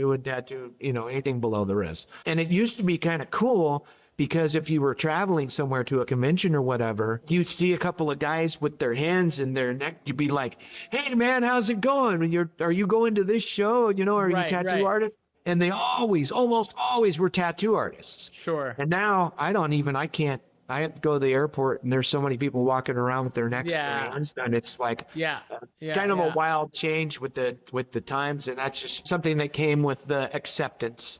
We wouldn't tattoo, anything below the wrist. And it used to be kind of cool because if you were traveling somewhere to a convention or whatever, you'd see a couple of guys with their hands in their neck. You'd be like, "Hey man, how's it going? Are you going to this show? Are you tattoo artists?" And they almost always were tattoo artists. Sure. And now I have to go to the airport and there's so many people walking around with their necks and their hands done. It's like kind of a wild change with the times. And that's just something that came with the acceptance.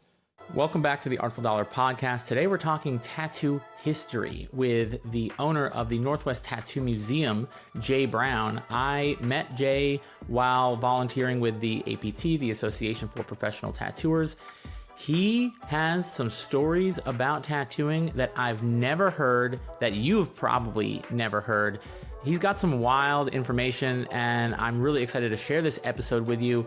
Welcome back to the Artful Dollar Podcast. Today we're talking tattoo history with the owner of the Northwest Tattoo Museum, Jay Brown. I met Jay while volunteering with the APT, the Association for Professional Tattooers. He has some stories about tattooing that I've never heard, that you've probably never heard. He's got some wild information, and I'm really excited to share this episode with you.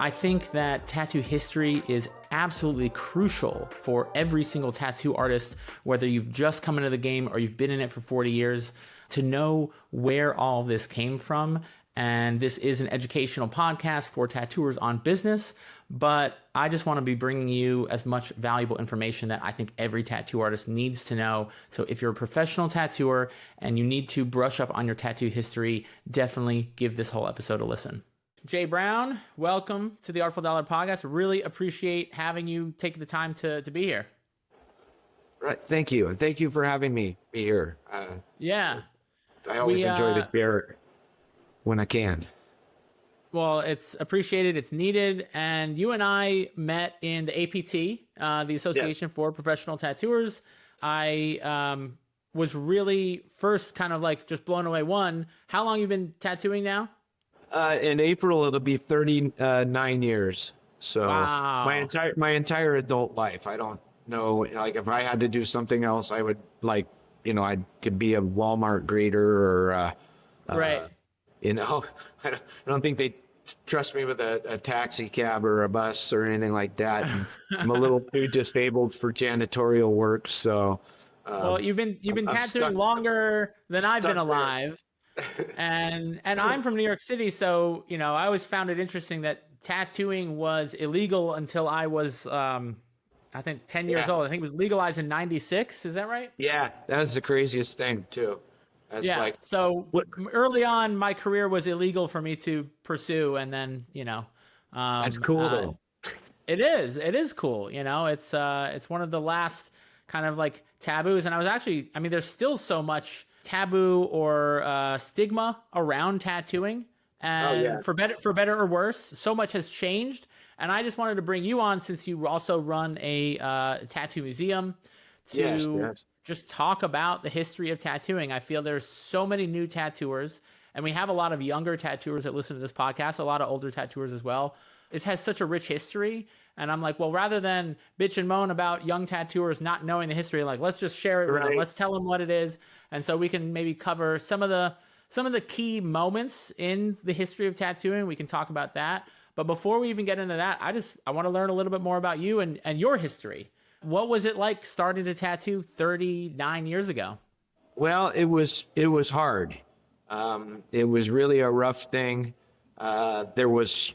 I think that tattoo history is absolutely crucial for every single tattoo artist, whether you've just come into the game or you've been in it for 40 years, to know where all of this came from. And this is an educational podcast for tattooers on business, but I just want to be bringing you as much valuable information that I think every tattoo artist needs to know. So if you're a professional tattooer and you need to brush up on your tattoo history, definitely give this whole episode a listen. Jay Brown, welcome to the Artful Dollar Podcast. Really appreciate having you take the time to be here. Right. Thank you. And thank you for having me be here. Yeah. I always enjoy this beer when I can. Well, it's appreciated. It's needed. And you and I met in the APT, the Association for Professional Tattooers. I was really first kind of like just blown away. One, how long you been tattooing now? In April, it'll be 39 years. So wow. my entire adult life. I don't know, like if I had to do something else, I would I could be a Walmart greeter or, right. I don't think they trust me with a taxi cab or a bus or anything like that. I'm a little too disabled for janitorial work. So, well, you've been tattooing longer than I've been alive. and I'm from New York City, so I always found it interesting that tattooing was illegal until I was I think 10 years old. I think it was legalized in 96. Is that right? Yeah, that was the craziest thing too. That's so early on my career was illegal for me to pursue, and then that's cool though. It is cool. It's one of the last kind of like taboos, and I was actually, there's still so much taboo or stigma around tattooing, and for better or worse, so much has changed. And I just wanted to bring you on, since you also run a tattoo museum, to just talk about the history of tattooing. I feel there's so many new tattooers, and we have a lot of younger tattooers that listen to this podcast, a lot of older tattooers as well. It has such a rich history. And I'm like, well, rather than bitch and moan about young tattooers not knowing the history, like, let's just share it with them. Let's tell them what it is. And so we can maybe cover some of the key moments in the history of tattooing. We can talk about that. But before we even get into that, I want to learn a little bit more about you and your history. What was it like starting to tattoo 39 years ago? Well, it was hard. It was really a rough thing. There was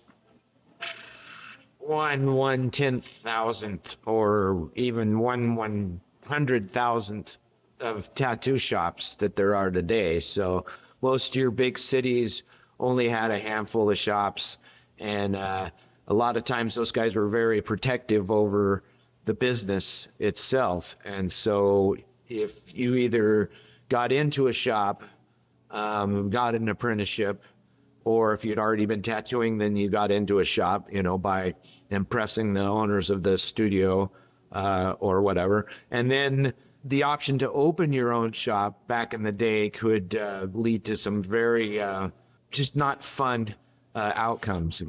1/10,000th or even 1/100,000th of tattoo shops that there are today. So most of your big cities only had a handful of shops, and a lot of times those guys were very protective over the business itself. And so if you either got into a shop, got an apprenticeship, or if you'd already been tattooing, then you got into a shop, by impressing the owners of the studio or whatever. And then the option to open your own shop back in the day could lead to some very just not fun outcomes.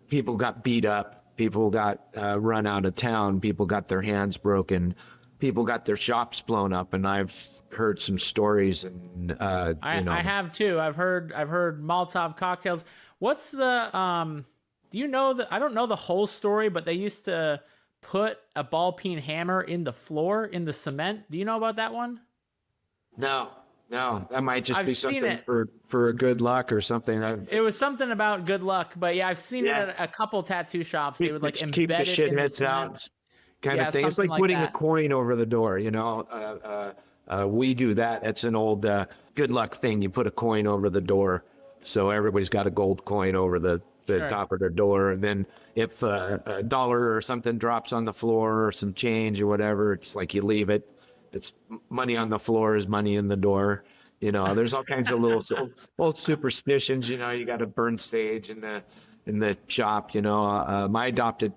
People got beat up, people got run out of town, people got their hands broken, people got their shops blown up, and I've heard some stories. And I have too. I've heard Molotov cocktails. What's the do you know I don't know the whole story, but they used to put a ball peen hammer in the floor in the cement. Do you know about that one? No. No, that might just I've be seen something it. for good luck or something. It was something about good luck, but yeah, I've seen Yeah. it at a couple tattoo shops. They would like Keep the embed it in the shitheads cement. out, kind Yeah, of thing. It's something like like putting a that. coin over the door. We do that. It's an old good luck thing. You put a coin over the door, so everybody's got a gold coin over the Sure. top of their door. And then if a dollar or something drops on the floor or some change or whatever, it's like you leave it. It's money on the floor is money in the door. There's all kinds of little old superstitions. You got to burn sage in the shop. My adopted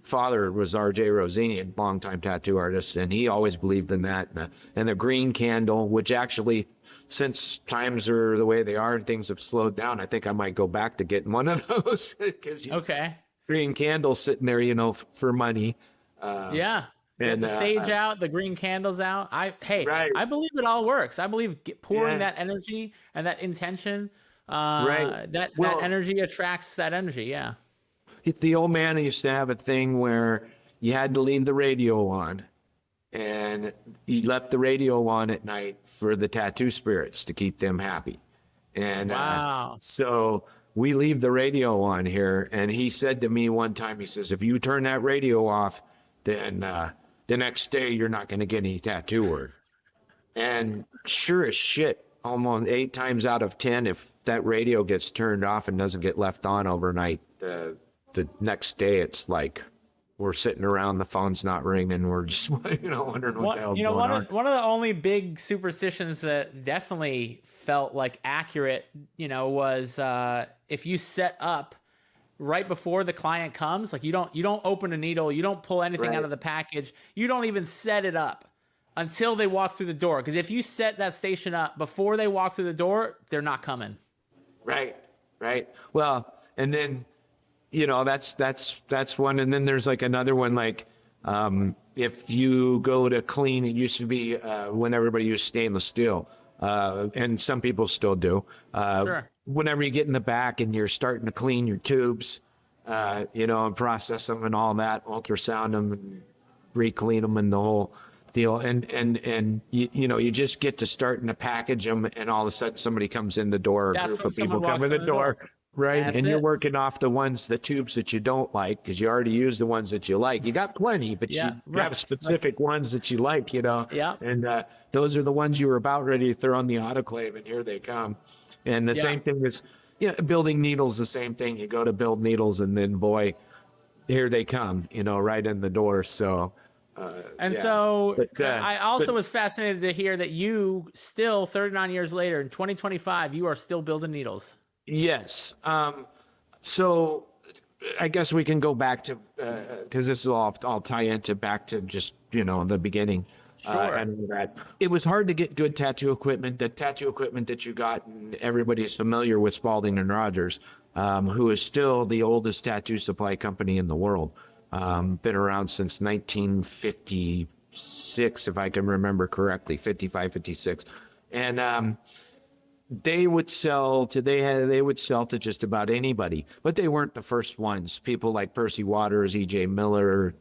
father was R.J. Rosini, a longtime tattoo artist, and he always believed in that. And the green candle, which actually, since times are the way they are and things have slowed down, I think I might go back to getting one of those because Okay. green candle sitting there, for money. Yeah. Get And the sage out, the green candles out. Right. I believe it all works. I believe pouring Yeah. that energy and that intention, Right. that energy attracts that energy. Yeah. The old man used to have a thing where you had to leave the radio on, and he left the radio on at night for the tattoo spirits to keep them happy. And Wow. so we leave the radio on here, and he said to me one time, he says, if you turn that radio off, then the next day you're not going to get any tattoo work. And sure as shit, almost 8 times out of 10, if that radio gets turned off and doesn't get left on overnight, the next day it's like we're sitting around, the phone's not ringing, we're just wondering what the hell's going on. One of the only big superstitions that definitely felt like accurate, was if you set up right before the client comes, like you don't open a needle, you don't pull anything out of the package, you don't even set it up until they walk through the door. Because if you set that station up before they walk through the door, they're not coming. Right. Well, and then that's one, and then there's like another one, like if you go to clean, it used to be when everybody used stainless steel, and some people still do. Sure. Whenever you get in the back and you're starting to clean your tubes, and process them and all that, ultrasound them and re-clean them and the whole deal, and you just get to starting to package them, and all of a sudden somebody comes in the door, a group of people come in the door. Right. That's and you're it. working off the tubes that you don't like, because you already used the ones that you like. You got plenty, but you have specific ones that you like, Yeah. And those are the ones you were about ready to throw in the autoclave, and here they come. And the same thing is, building needles, the same thing. You go to build needles, and then, boy, here they come, right in the door. So. I also was fascinated to hear that you still, 39 years later, in 2025, you are still building needles. Yes. So I guess we can go back to, because this will all tie into back to just, the beginning. Sure. And that it was hard to get good tattoo equipment. The tattoo equipment that you got, and everybody's familiar with Spalding and Rogers, who is still the oldest tattoo supply company in the world. Been around since 1956, if I can remember correctly, 55, 56. And they would sell to just about anybody, but they weren't the first ones. People like Percy Waters, E.J. Miller,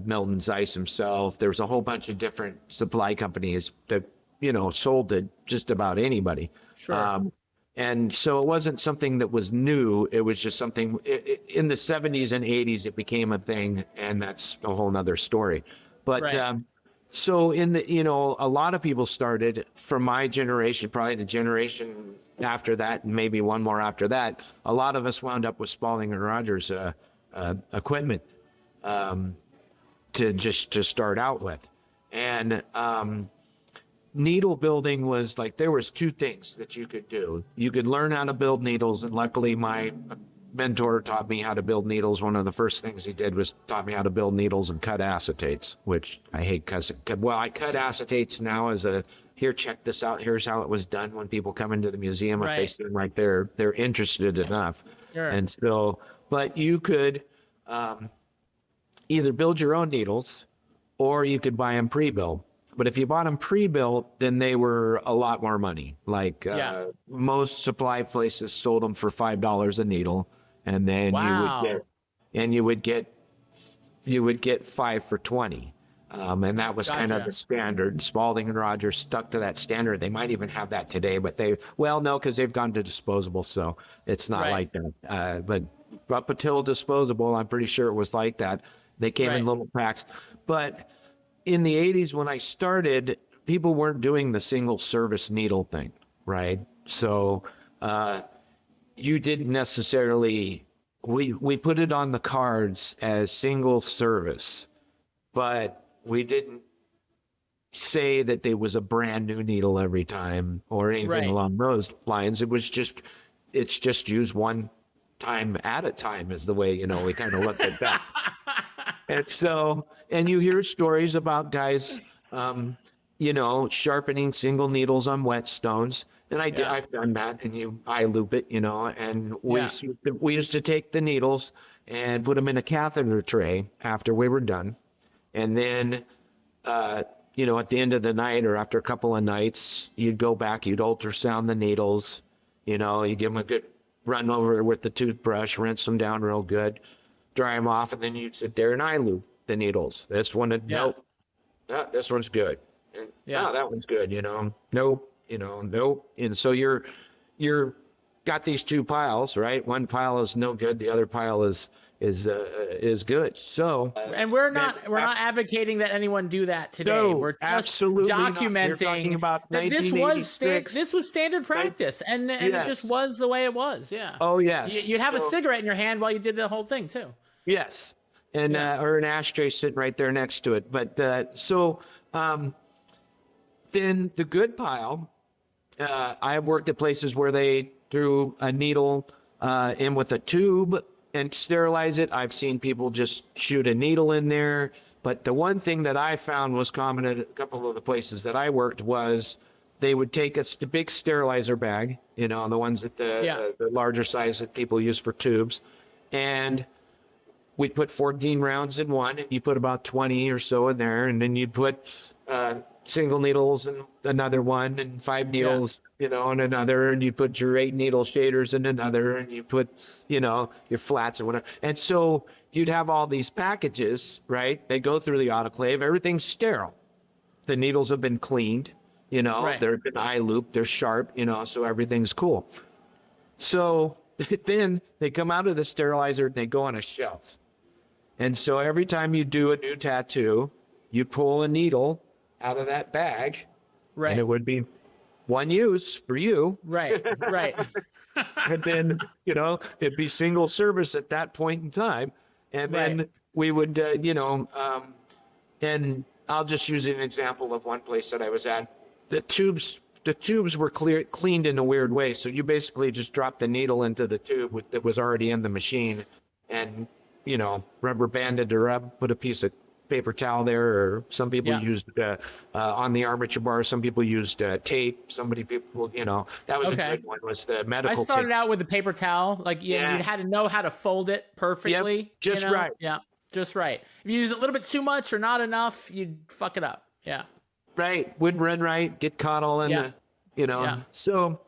Milton Zeiss himself. There was a whole bunch of different supply companies that, sold to just about anybody. Sure. And so it wasn't something that was new. It was just something in the 70s and 80s, it became a thing, and that's a whole nother story. But so in the, a lot of people started from my generation, probably the generation after that, and maybe one more after that. A lot of us wound up with Spalding and Rogers equipment to start out with. And needle building was like, there was 2 things that you could do. You could learn how to build needles, and luckily my mentor taught me how to build needles. One of the first things he did was taught me how to build needles and cut acetates, which I hate. I cut acetates now as here, check this out. Here's how it was done when people come into the museum, if they seem like they're interested enough. Sure. And so, but you could either build your own needles, or you could buy them pre-built. But if you bought them pre-built, then they were a lot more money. Like most supply places sold them for $5 a needle, and then you would get 5 for 20. And that was kind of Gotcha. the standard. Spalding and Rogers stuck to that standard. They might even have that today, but no, because they've gone to disposable, so it's not Right. like that. But up until disposable, I'm pretty sure it was like that. They came in Right. little packs. But in the 80s, when I started, people weren't doing the single service needle thing, right? So you didn't necessarily, we put it on the cards as single service, but we didn't say that there was a brand new needle every time or anything Right. along those lines. It's just used one time at a time is the way, we kind of looked at that. And you hear stories about guys, sharpening single needles on whetstones. And I've done that, and I loop it, and we used to take the needles and put them in a catheter tray after we were done. And then, at the end of the night or after a couple of nights, you'd go back, you'd ultrasound the needles, you give them a good run over with the toothbrush, rinse them down real good, dry them off, and then you'd sit there and eye loop the needles. This one, nope. This one's good. And, that one's good, nope, nope. And so you're got these two piles, right? One pile is no good. The other pile is good. So, and we're not advocating that anyone do that today. No, we're just absolutely not. documenting We're talking about that this 1986. was standard practice, and it just was the way it was. Yeah. Oh yes. You'd have a cigarette in your hand while you did the whole thing too. Yes, and or an ashtray sitting right there next to it. But then the good pile. I have worked at places where they threw a needle in with a tube and sterilize it. I've seen people just shoot a needle in there. But the one thing that I found was common at a couple of the places that I worked was they would take a big sterilizer bag, the ones at the larger size that people use for tubes, and we'd put 14 rounds in one, and you put about 20 or so in there, and then you'd put single needles in another one, and 5 needles, in another, and you put your 8 needle shaders in another, and you put, your flats or whatever. And so you'd have all these packages, right? They go through the autoclave, everything's sterile. The needles have been cleaned, they're been eye looped, they're sharp, so everything's cool. So then they come out of the sterilizer and they go on a shelf. And so every time you do a new tattoo, you pull a needle out of that bag, right? And it would be one use for you, right? And then it'd be single service at that point in time, and then we would, and I'll just use an example of one place that I was at. The tubes were cleaned in a weird way, so you basically just drop the needle into the tube that was already in the machine, and rubber banded or up, put a piece of paper towel there, or some people used on the armature bar, some people used tape, people that was a good one, was the medical I started tape. out with the paper towel, you had to know how to fold it perfectly. Yep, just right. Yeah, just right. If you use a little bit too much or not enough, you'd fuck it up. Yeah, right. Wouldn't run right, get caught all in so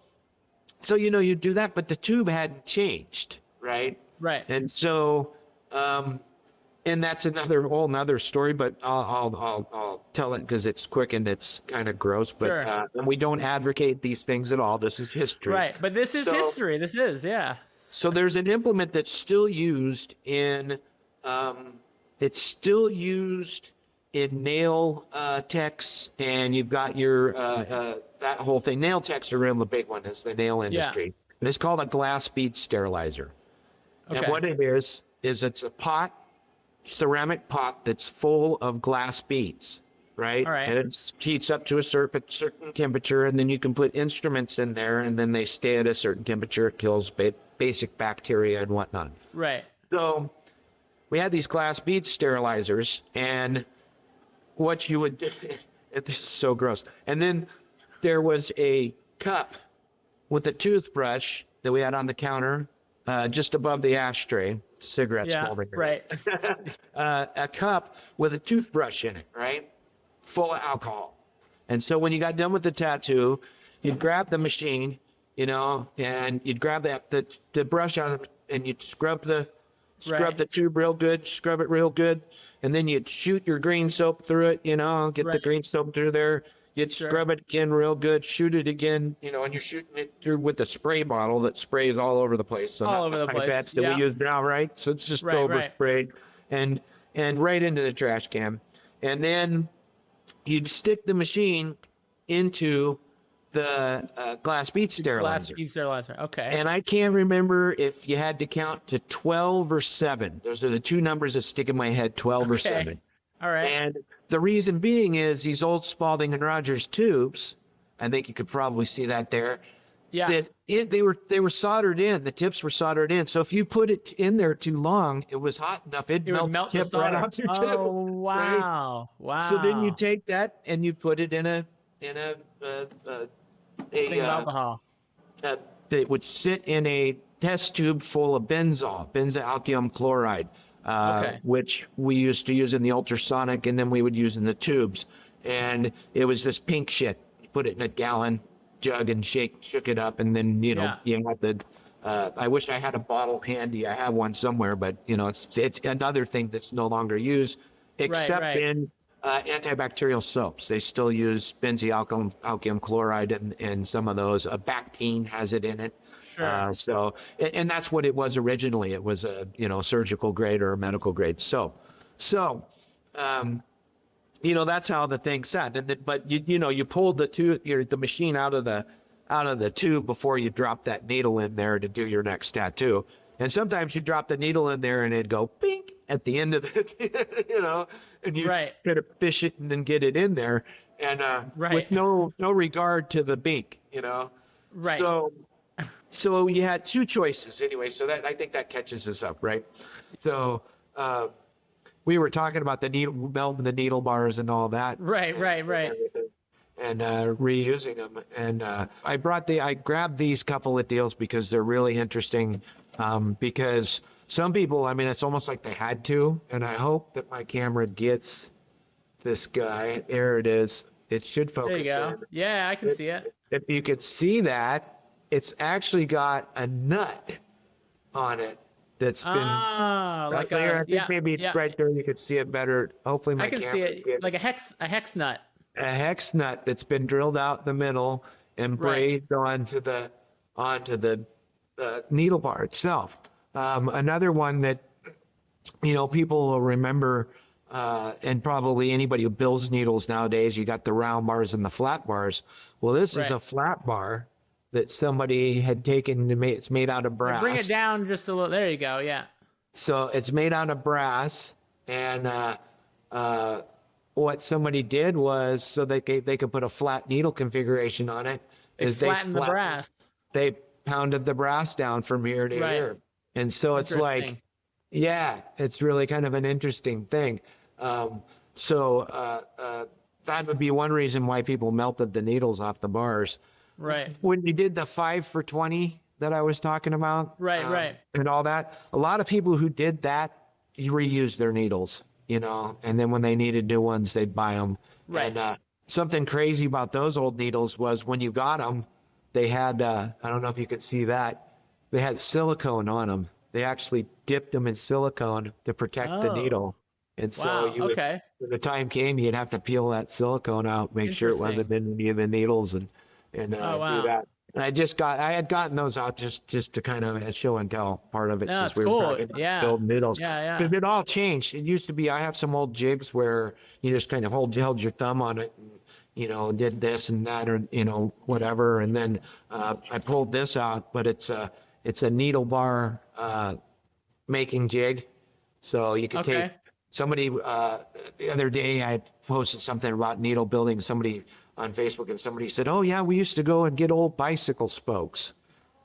you do that, but the tube hadn't changed, right? And so and that's whole nother story, but I'll tell it because it's quick and it's kind of gross. But and we don't advocate these things at all. This is history, right? But this is history. This is So there's an implement that's still used in. It's still used in nail techs, and you've got your that whole thing. Nail techs are really the big one. Is the nail industry, and it's called a glass bead sterilizer. Okay. And what it is it's a ceramic pot that's full of glass beads, right? All right. And it heats up to a certain temperature, and then you can put instruments in there, and then they stay at a certain temperature. It kills basic bacteria and whatnot. Right. So we had these glass bead sterilizers, and what you would do, this is so gross. And then there was a cup with a toothbrush that we had on the counter, just above the ashtray, cigarette smoldering. Right. A cup with a toothbrush in it, right? Full of alcohol. And so when you got done with the tattoo, you'd grab the machine, and you'd grab the brush out and you'd scrub scrub the tube real good, scrub it real good, and then you'd shoot your green soap through it, get the green soap through there. You'd scrub it again real good, shoot it again, and you're shooting it through with a spray bottle that sprays all over the place. So all over the place. Pipettes that we use now, right? So it's just oversprayed and right into the trash can. And then you'd stick the machine into the glass bead sterilizer. Glass bead sterilizer. Okay. And I can't remember if you had to count to 12 or 7. Those are the two numbers that stick in my head, 12 or 7. All right. And the reason being is these old Spalding and Rogers tubes, I think you could probably see that there. Yeah. That they were soldered in. The tips were soldered in. So if you put it in there too long, it was hot enough, it would melt the tip right off your tip. Oh, wow. Right? Wow. So then you take that and you put it in a alcohol. That would sit in a test tube full of benzoyalkyl chloride, which we used to use in the ultrasonic, and then we would use in the tubes. And it was this pink shit. You put it in a gallon jug and shook it up, and then you have the. I wish I had a bottle handy. I have one somewhere, but it's another thing that's no longer used, except in antibacterial soaps. They still use benzoyalkyl chloride and some of those. Bactine has it in it. Sure. And that's what it was originally. It was a surgical grade or a medical grade soap. That's how the thing sat. But you pulled the machine out of the tube before you drop that needle in there to do your next tattoo. And sometimes you drop the needle in there and it'd go pink at the end of it, and you kind of fish it and then get it in there, and with no regard to the bink, Right. So you had two choices anyway. So that I think that catches us up, right? So we were talking about melting the needle bars and all that. Right. And reusing them. And I grabbed these couple of deals because they're really interesting. Because some people, it's almost like they had to. And I hope that my camera gets this guy. There it is. It should focus. There you go. Yeah, I can see it. If you could see that, it's actually got a nut on it that's been like there. I think maybe right there you could see it better. Hopefully my camera. I can see it like a hex nut. A hex nut that's been drilled out the middle and brazed onto the needle bar itself. Another one that people will remember, and probably anybody who builds needles nowadays, you got the round bars and the flat bars. Well, this is a flat bar that somebody had taken to make. It's made out of brass. Bring it down just a little. There you go. Yeah. So it's made out of brass, and what somebody did was so they could put a flat needle configuration on it. They flattened the brass. They pounded the brass down from here to here, and so it's like, it's really kind of an interesting thing. That would be one reason why people melted the needles off the bars. Right. When you did the 5 for 20 that I was talking about, and all that, a lot of people who did that reused their needles, and then when they needed new ones, they'd buy them. Right. And something crazy about those old needles was when you got them, they had, I don't know if you could see that, they had silicone on them. They actually dipped them in silicone to protect the needle. And so when the time came, you'd have to peel that silicone out, make sure it wasn't in any of the needles and do that. And I had gotten those out just to kind of show and tell part of it, since we were talking about building needles. Because it all changed. It used to be, I have some old jigs where you just kind of held your thumb on it and, did this and that or, whatever. And then I pulled this out, but it's a needle bar making jig. So you could take somebody, the other day I posted something about needle building, somebody on Facebook, and somebody said, oh yeah, we used to go and get old bicycle spokes,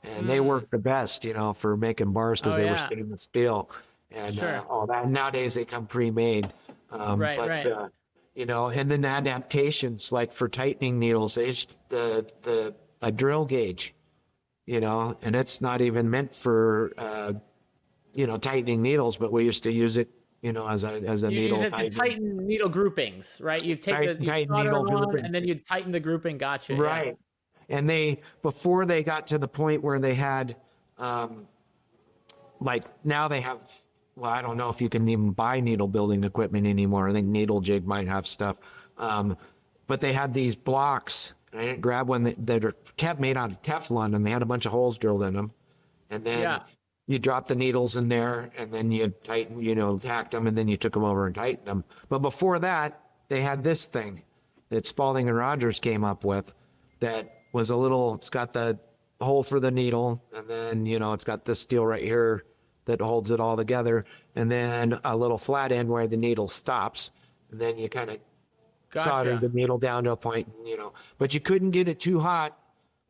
and they worked the best, for making bars because they were stainless steel and all that. Nowadays they come pre-made. And then adaptations, like for tightening needles, it's a drill gauge, and it's not even meant for, tightening needles, but we used to use it, as a needle. You use it to tighten needle groupings, right? You take you solder one, and then you tighten the grouping. Gotcha. Right. Yeah. And before they got to the point where they had, now they have well, I don't know if you can even buy needle building equipment anymore. I think Needle Jig might have stuff. But they had these blocks. I didn't grab one that are kept made out of Teflon, and they had a bunch of holes drilled in them. And then you drop the needles in there, and then you tighten, tacked them, and then you took them over and tightened them. But before that, they had this thing that Spalding and Rogers came up with that was it's got the hole for the needle, and then, it's got this steel right here that holds it all together, and then a little flat end where the needle stops, and then you kind of solder the needle down to a point, but you couldn't get it too hot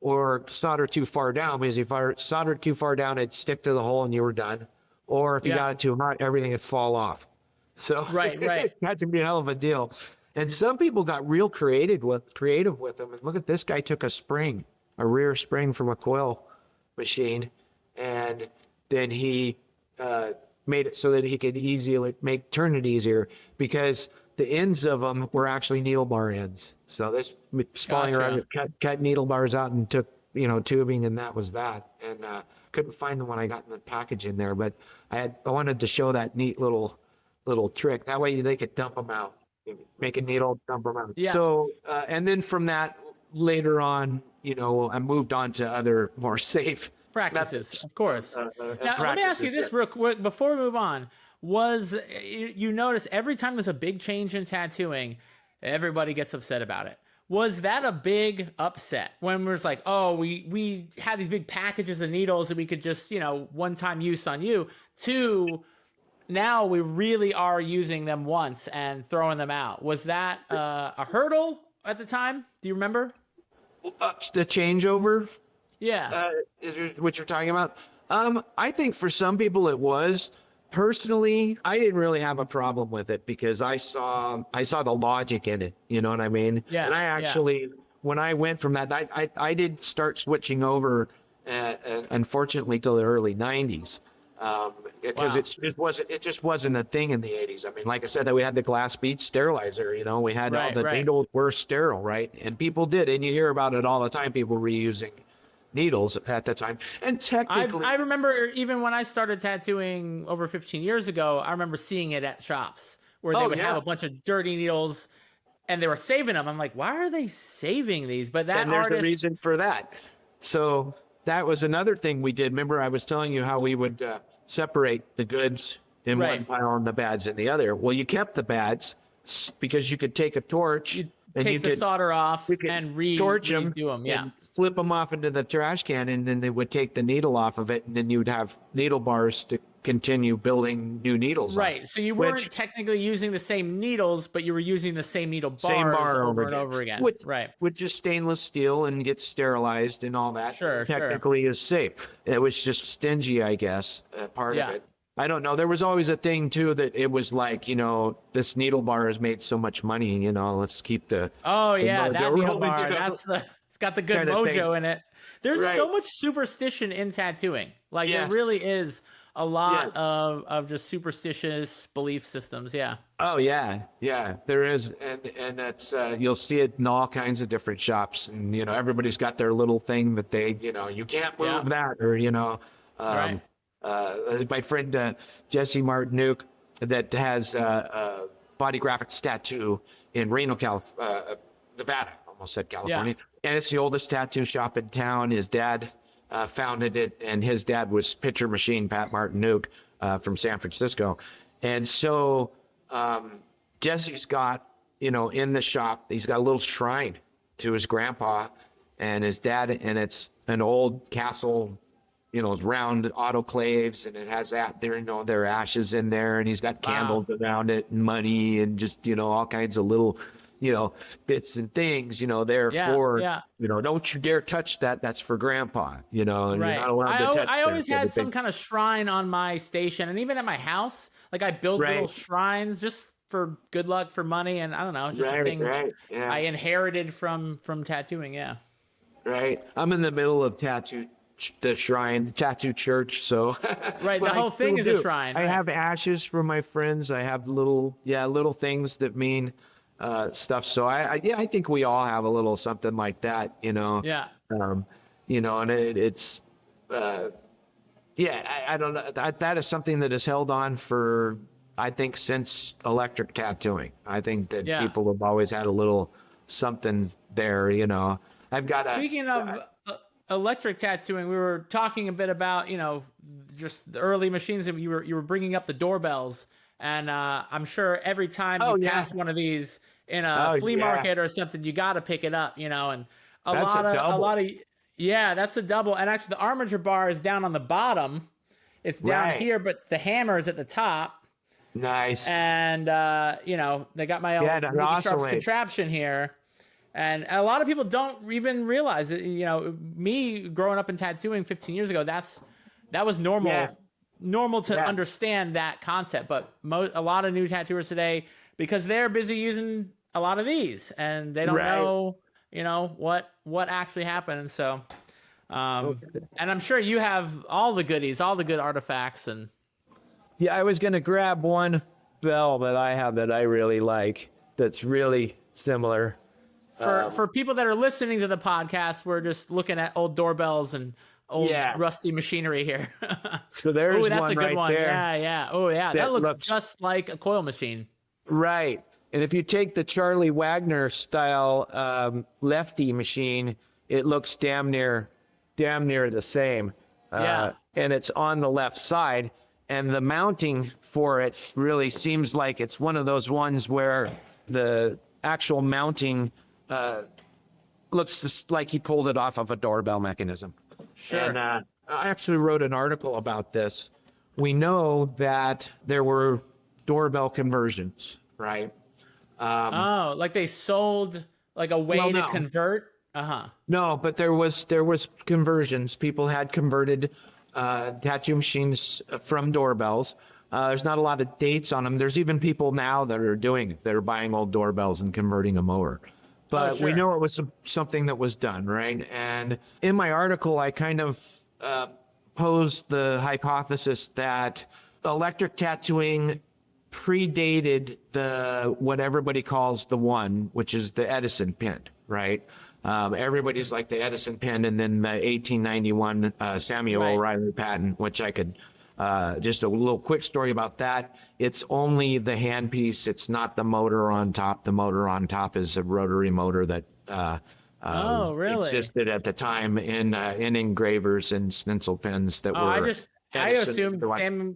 or solder too far down, because if I soldered too far down, it'd stick to the hole and you were done. Or if you got it too hot, everything would fall off. So right. That's gonna be a hell of a deal. And some people got real creative with them. And look at this guy took a rear spring from a coil machine, and then he made it so that he could easily turn it easier, because the ends of them were actually needle bar ends. So this Spalding around, cut needle bars out and took, tubing, and that was that. And couldn't find the one I got in the package in there, but I wanted to show that neat little trick. That way they could dump them out, make a needle, dump them out. Yeah. So, and then from that later on, I moved on to other more safe practices, of course. Now, let me ask you this real quick before we move on. Was you notice every time there's a big change in tattooing, everybody gets upset about it? Was that a big upset when we're like, oh, we had these big packages of needles that we could just, one-time use on you, to now we really are using them once and throwing them out? Was that a hurdle at the time? Do you remember? The changeover? Yeah. Is what you're talking about? I think for some people it was. Personally, I didn't really have a problem with it, because I saw the logic in it. You know what I mean? Yeah. And I actually, when I went from that, I did start switching over, unfortunately, till the early '90s, because it just wasn't a thing in the '80s. I mean, like I said, that we had the glass bead sterilizer. We had all the needles were sterile, right? And people did, and you hear about it all the time. People reusing needles at that time. And technically, I remember even when I started tattooing over 15 years ago, I remember seeing it at shops where they would have a bunch of dirty needles and they were saving them. I'm like, why are they saving these? But that, and there's a reason for that. So that was another thing we did. Remember, I was telling you how we would separate the goods in one pile and the bads in the other. Well, you kept the bads because you could take a torch, and take the solder off and torch them, redo them, and flip them off into the trash can, and then they would take the needle off of it, and then you would have needle bars to continue building new needles. Right. So you weren't technically using the same needles, but you were using the same needle bars over and over again. Which is stainless steel and gets sterilized and all that. Sure. Technically is safe. It was just stingy, I guess, part of it. I don't know. There was always a thing too that it was like, this needle bar has made so much money, let's keep the that needle rolling, bar. It's got the good mojo in it. There's so much superstition in tattooing. Like there really is a lot of just superstitious belief systems. Yeah. Oh yeah, there is, and that's you'll see it in all kinds of different shops, and everybody's got their little thing that they you can't move that, or my friend Jesse Martinuke, that has a body graphics tattoo in Reno, Nevada. Almost said California. And it's the oldest tattoo shop in town. His dad founded it, and his dad was Pitcher Machine, Pat Martinuke, from San Francisco. And so Jesse's got, in the shop, he's got a little shrine to his grandpa and his dad, and it's an old castle, round autoclaves, and it has their ashes in there, and he's got candles around it and money and just, all kinds of little, bits and things, therefore, don't you dare touch that. That's for grandpa, and you're not allowed to touch I always had some kind of shrine on my station, and even at my house, like I build little shrines just for good luck, for money, and I don't know, just a thing I inherited from tattooing. Yeah. Right. I'm in the middle of the shrine, the tattoo church. So the whole thing is a shrine. I have ashes for my friends. I have little things that mean stuff. So I think we all have a little something like that, Yeah. And it's Yeah, I don't know. That is something that is held on for, I think, since electric tattooing. I think that people have always had a little something there, you know. I've got Speaking of electric tattooing, we were talking a bit about, just the early machines, and you were bringing up the doorbells. And I'm sure every time you pass one of these in a flea market or something, you got to pick it up, and that's a lot of, that's a double. And actually the armature bar is down on the bottom. It's down here, but the hammer is at the top. Nice. And, they got my own Ruby Sharp's contraption here. And a lot of people don't even realize it. Me growing up in tattooing 15 years ago, that was normal to understand that concept. But a lot of new tattooers today, because they're busy using a lot of these and they don't know, what actually happened. And so, and I'm sure you have all the goodies, all the good artifacts. And yeah, I was going to grab one bell that I have that I really like. That's really similar. For people that are listening to the podcast, we're just looking at old doorbells and old rusty machinery here. So there's that's one a good right one. there. Yeah. Oh, yeah. That looks just like a coil machine. Right. And if you take the Charlie Wagner style lefty machine, it looks damn near the same. And it's on the left side. And the mounting for it really seems like it's one of those ones where the actual mounting looks just like he pulled it off of a doorbell mechanism. Sure. And I actually wrote an article about this. We know that there were doorbell conversions, right? Like they sold like a way to convert? No, but there was conversions. People had converted tattoo machines from doorbells. There's not a lot of dates on them. There's even people now that are buying old doorbells and converting them over. But we know it was something that was done, right? And in my article, I kind of posed the hypothesis that electric tattooing predated what everybody calls the one, which is the Edison pin, right? Everybody's like the Edison pin, and then the 1891 Samuel O'Reilly patent, which I could just a little quick story about that. It's only the handpiece. It's not the motor on top. The motor on top is a rotary motor that existed at the time in engravers and stencil pens that were. I assumed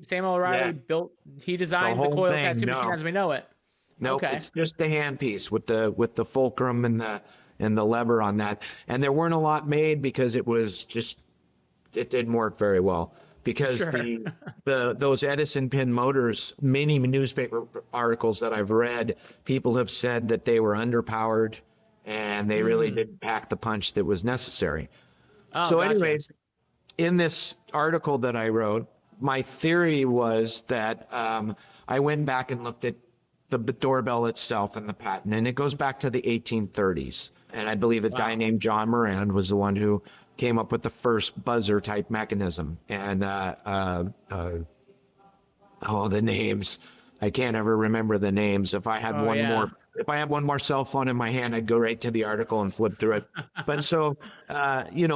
Samuel O'Reilly designed the coil tattoo machine as we know it. Nope, it's just the handpiece with the fulcrum and the lever on that. And there weren't a lot made because it didn't work very well. Because those Edison pin motors, many newspaper articles that I've read, people have said that they were underpowered and they really didn't pack the punch that was necessary. Anyways, in this article that I wrote, my theory was that I went back and looked at the doorbell itself and the patent, and it goes back to the 1830s. And I believe a guy named John Morand was the one who came up with the first buzzer type mechanism. And the names, I can't ever remember the names. If I had one more cell phone in my hand, I'd go right to the article and flip through it. But so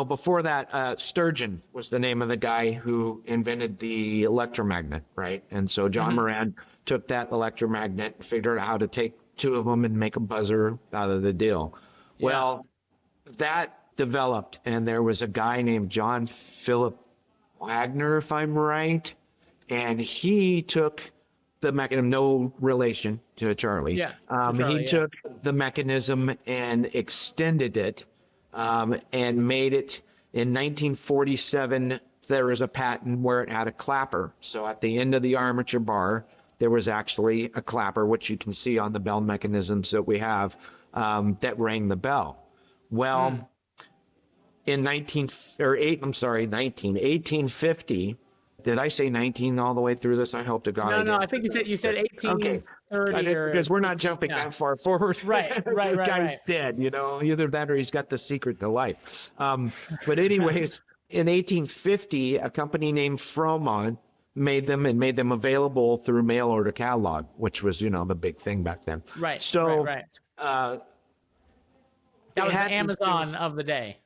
before that, Sturgeon was the name of the guy who invented the electromagnet, right? And so John Morand took that electromagnet and figured out how to take two of them and make a buzzer out of the deal. Well, that developed, and there was a guy named John Philip Wagner, if I'm right, and he took the mechanism, no relation to Charlie. He took the mechanism and extended it and made it in 1947. There was a patent where it had a clapper. So at the end of the armature bar, there was actually a clapper, which you can see on the bell mechanisms that we have, that rang the bell. Well, in 1850, did I say 19 all the way through this? I hope to God. No, I think you said 1830. Because we're not jumping that far forward. Right. The guy's dead, either that or he's got the secret to life. But anyways, in 1850, a company named Fromont made them available through mail order catalog, which was, the big thing back then. Right. So, that was the Amazon of the day.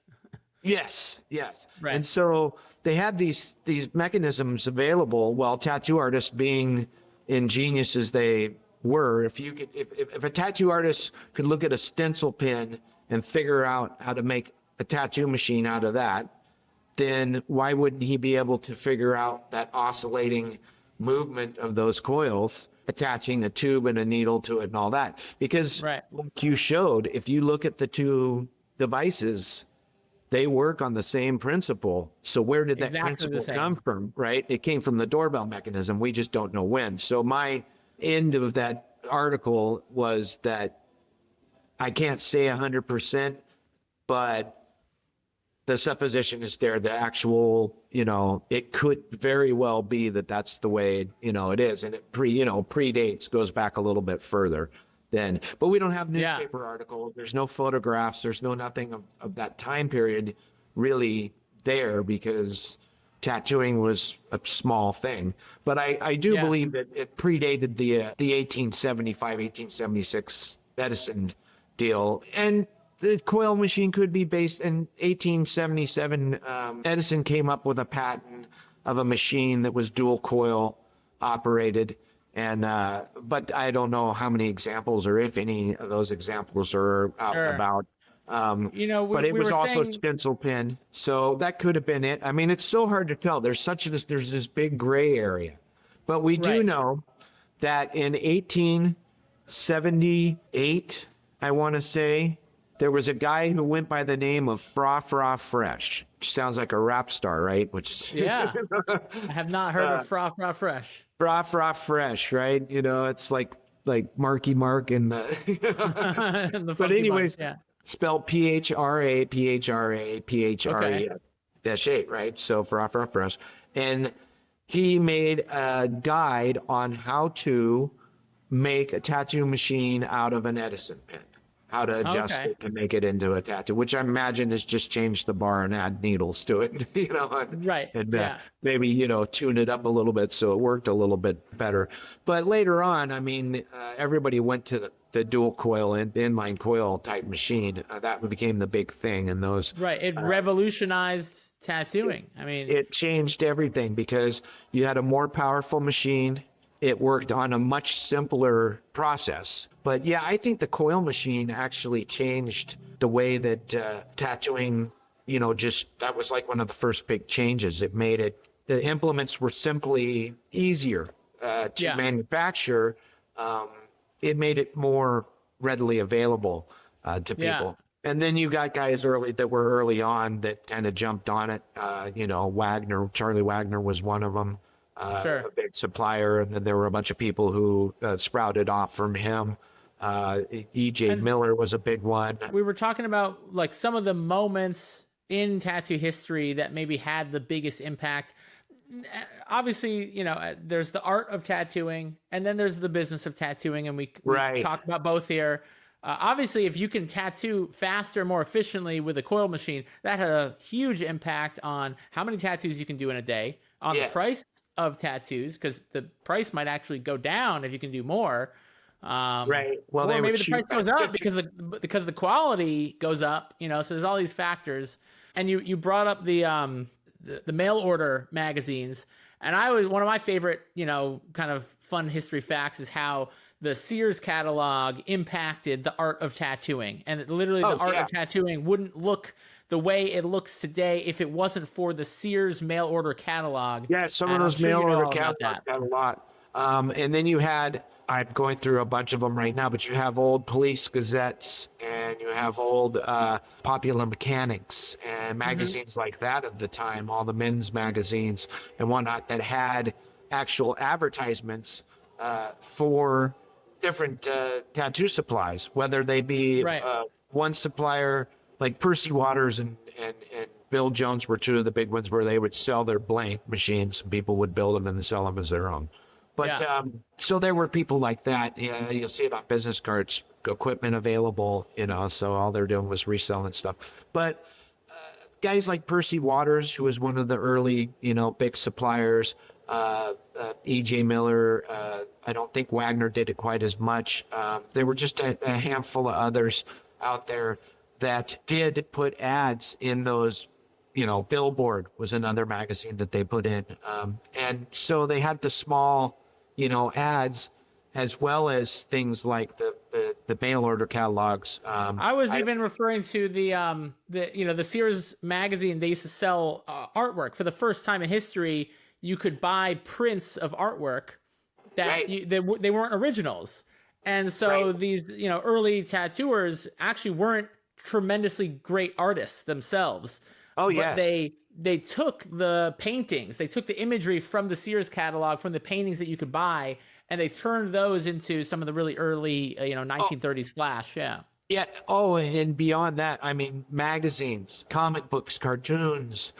Yes, yes. Right. And so they had these mechanisms available. Well, tattoo artists, being ingenious as they were, if a tattoo artist could look at a stencil pen and figure out how to make a tattoo machine out of that, then why wouldn't he be able to figure out that oscillating movement of those coils, attaching a tube and a needle to it and all that? Because Right. like you showed, if you look at the two devices, they work on the same principle. So where did that Exactly the principle same. come from, right? It came from the doorbell mechanism. We just don't know when. So my end of that article was that I can't say 100%, but the supposition is there. The actual, it could very well be that that's the way, it is. And it predates, goes back a little bit further then. But we don't have newspaper articles. There's no photographs. There's no nothing of that time period really there, because tattooing was a small thing. But I do believe that it predated the 1875, 1876 Edison deal. And the coil machine could be based in 1877. Edison came up with a patent of a machine that was dual coil operated. And but I don't know how many examples, or if any of those examples are out and about. But it was also stencil pen, so that could have been it. I mean, it's so hard to tell. There's this big gray area, but we do know that in 1878, I want to say, there was a guy who went by the name of Fra Fresh, which sounds like a rap star, right? I have not heard of Fra Fresh. Fra Fresh, right? It's like Marky Mark and The but anyways, bunch, spelled PHRA -8, right? So Fra Fresh. And he made a guide on how to make a tattoo machine out of an Edison pen, how to adjust it to make it into a tattoo, which I imagine has just changed the bar and add needles to it, and maybe, tune it up a little bit so it worked a little bit better. But later on, I mean, everybody went to the dual coil and inline coil type machine. That became the big thing. And those, it revolutionized tattooing. It changed everything because you had a more powerful machine. It worked on a much simpler process. But yeah, I think the coil machine actually changed the way that tattooing, that was like one of the first big changes. It made it, the implements were simply easier to manufacture. It made it more readily available to people. And then you got guys that were early on that kind of jumped on it. Charlie Wagner was one of them. A big supplier, and then there were a bunch of people who sprouted off from him. E.J. Miller was a big one. We were talking about like some of the moments in tattoo history that maybe had the biggest impact. Obviously, there's the art of tattooing, and then there's the business of tattooing, and we talked about both here. Obviously, if you can tattoo faster, more efficiently with a coil machine, that had a huge impact on how many tattoos you can do in a day, on the price of tattoos, because the price might actually go down if you can do more. Well, or maybe the price goes up because the quality goes up. So there's all these factors. And you brought up the mail order magazines, and one of my favorite kind of fun history facts is how the Sears catalog impacted the art of tattooing, and literally the art of tattooing wouldn't look the way it looks today if it wasn't for the Sears mail order catalog. Yeah, some of those mail order catalogs had a lot. And then you had, I'm going through a bunch of them right now, but you have old police gazettes, and you have old Popular Mechanics and magazines like that of the time, all the men's magazines and whatnot that had actual advertisements for different tattoo supplies, whether they be one supplier like Percy Waters and Bill Jones were two of the big ones where they would sell their blank machines. People would build them and then sell them as their own. But so there were people like that. You'll see it on business cards, equipment available, so all they're doing was reselling stuff. But guys like Percy Waters, who was one of the early, big suppliers, E.J. Miller, I don't think Wagner did it quite as much. There were just a handful of others out there that did put ads in those Billboard was another magazine that they put in. And so they had the small, ads as well as things like the mail order catalogs. I was even referring to the Sears magazine. They used to sell artwork for the first time in history. You could buy prints of artwork that Right. they weren't originals. And so Right. these, early tattooers actually weren't tremendously great artists themselves. Oh, But yes. they took the paintings, they took the imagery from the Sears catalog, from the paintings that you could buy, and they turned those into some of the really early, 1930s flash. Yeah. Yeah. Oh, and beyond that, I mean, magazines, comic books, cartoons.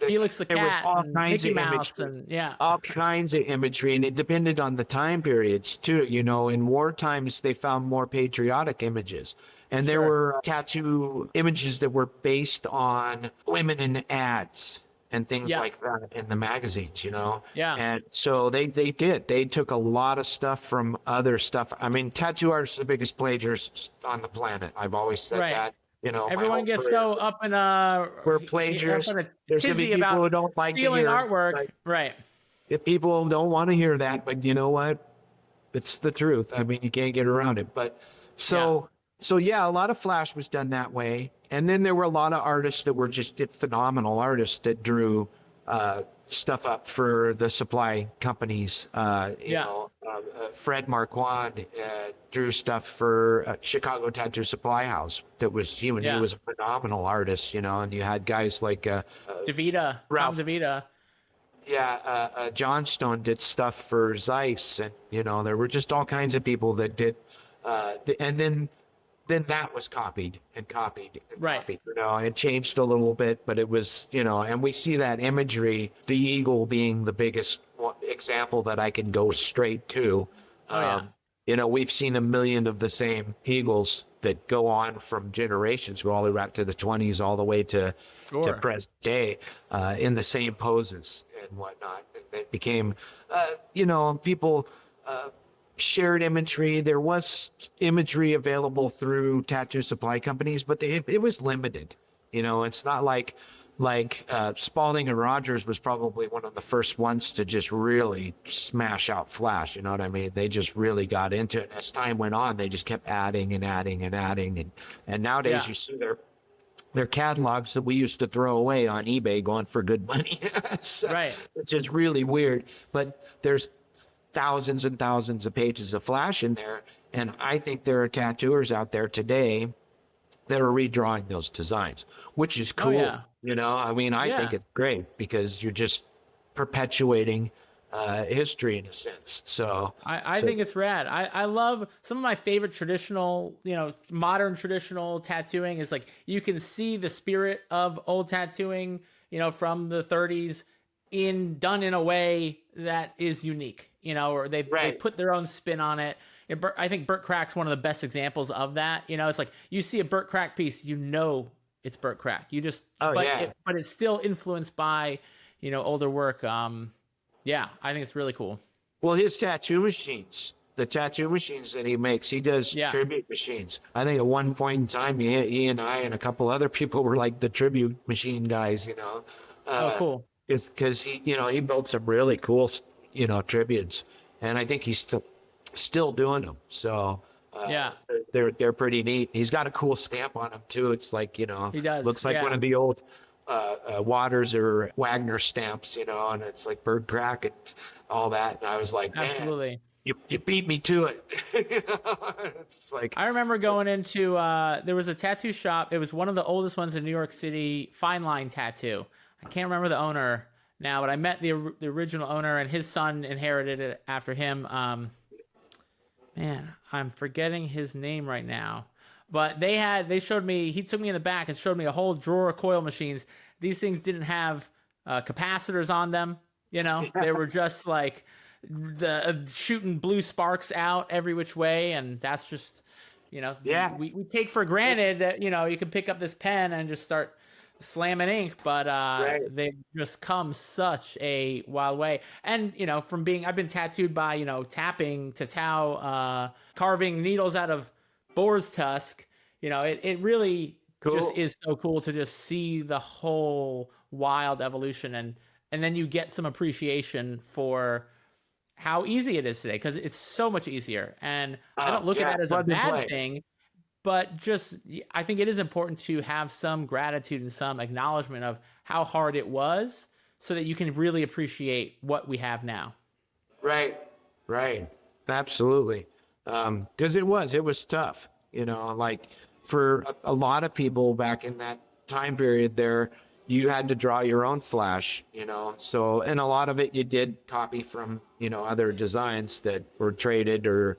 Felix the There was Cat, all and kinds Mickey of Mouse, imagery, and yeah. all kinds of imagery, and it depended on the time periods too. In war times, they found more patriotic images, and there Sure. were tattoo images that were based on women in ads and things Yeah. like that in the magazines. Yeah. And so they took a lot of stuff from other stuff. I mean, tattoo artists are the biggest plagiarists on the planet. I've always said Right. that. My Everyone whole gets career. so up in We're up plagiarists. in a There's going to be tizzy people about who don't like to stealing hear it. artwork. Like, Right. if people don't want to hear that, but you know what? It's the truth. I mean, you can't get around it. But so yeah, a lot of flash was done that way. And then there were a lot of artists that were just phenomenal artists that drew stuff up for the supply companies. Fred Marquand drew stuff for Chicago Tattoo Supply House. That was he was a phenomenal artist, and you had guys like DeVita, Tom Ralph. DeVita. Johnstone did stuff for Zeiss, and there were just all kinds of people that did, and then that was copied and copied and Right. copied. It changed a little bit, but it was and we see that imagery, the eagle being the biggest example that I can go straight to. Oh, yeah. We've seen a million of the same eagles that go on from generations, go all the way back to the 20s, all the way to Sure. present day, in the same poses and whatnot. And it became, people shared imagery. There was imagery available through tattoo supply companies, but it was limited. It's not like Spalding and Rogers was probably one of the first ones to just really smash out flash. You know what I mean? They just really got into it. As time went on, they just kept adding and adding and adding. And nowadays you see their catalogs that we used to throw away on eBay going for good money. Right. Which is really weird. But there's thousands and thousands of pages of flash in there. And I think there are tattooers out there today that are redrawing those designs, which is cool. yeah. I mean, I think it's great because you're just perpetuating history in a sense. So I think it's rad. I love some of my favorite traditional, modern traditional tattooing is like you can see the spirit of old tattooing, from the 30s done in a way that is unique, or they put their own spin on it. I think Burt Crack's one of the best examples of that. It's like you see a Burt Crack piece, it's Burt Crack. You just, but it's still influenced by, older work. Yeah, I think it's really cool. Well, his tattoo machines, the tattoo machines that he makes, he does tribute machines. I think at one point in time, he and I and a couple other people were like the tribute machine guys, Oh, cool. Because he built some really cool, tributes. And I think he's still doing them. So they're pretty neat. He's got a cool stamp on him too. It's like, he does. Looks like one of the old Waters or Wagner stamps, and it's like Bird Crack and all that. And I was like, man, Absolutely. you beat me to it. It's like, I remember going into there was a tattoo shop. It was one of the oldest ones in New York City, Fine Line Tattoo. I can't remember the owner now, but I met the original owner, and his son inherited it after him. Man, I'm forgetting his name right now. But he took me in the back and showed me a whole drawer of coil machines. These things didn't have capacitors on them. They were just like shooting blue sparks out every which way. And that's just, we take for granted that, you can pick up this pen and just start slamming ink, but they've just come such a wild way. And I've been tattooed by tapping to carving needles out of boar's tusk. It really just Cool. is so cool to just see the whole wild evolution, and then you get some appreciation for how easy it is today, because it's so much easier. And I don't look at Yeah, that as a plug and bad play. thing, but just I think it is important to have some gratitude and some acknowledgement of how hard it was, so that you can really appreciate what we have now. Right, right, absolutely. Because it was tough, you know, like for a lot of people back in that time period there, you had to draw your own flash, you know. So, and a lot of it you did copy from, you know, other designs that were traded or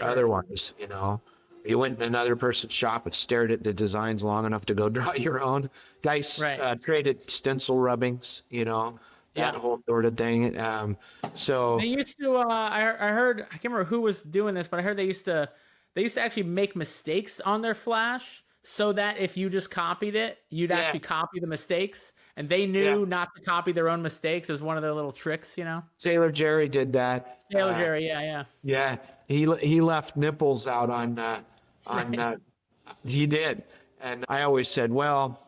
otherwise, you know. You went in another person's shop and stared at the designs long enough to go draw your own. Guys Right. traded stencil rubbings, you know, that Yeah. whole sort of thing. They So used to. I heard. I can't remember who was doing this, but I heard they used to. They used to actually make mistakes on their flash, so that if you just copied it, you'd yeah, actually copy the mistakes, and they yeah. knew not to copy their own mistakes. It was one of their little tricks, you know. Sailor Jerry did that. Sailor Jerry, yeah, yeah. Yeah, he left nipples out on Right. he did, and I always said, well,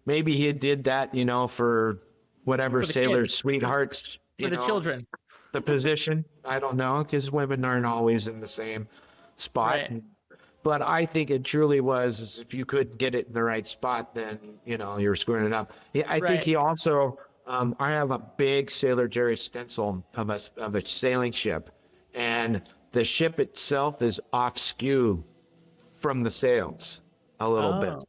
maybe he did that, you know, for whatever For the sailor kids, sweethearts, for you the know, children, the position. I don't know, because women aren't always in the same spot. right? But I think it truly was, is if you could get it in the right spot, then, you know, you're screwing it up. Yeah, I think Right. he also, I have a big Sailor Jerry stencil of a sailing ship, and the ship itself is off skew from the sails a little bit. Oh,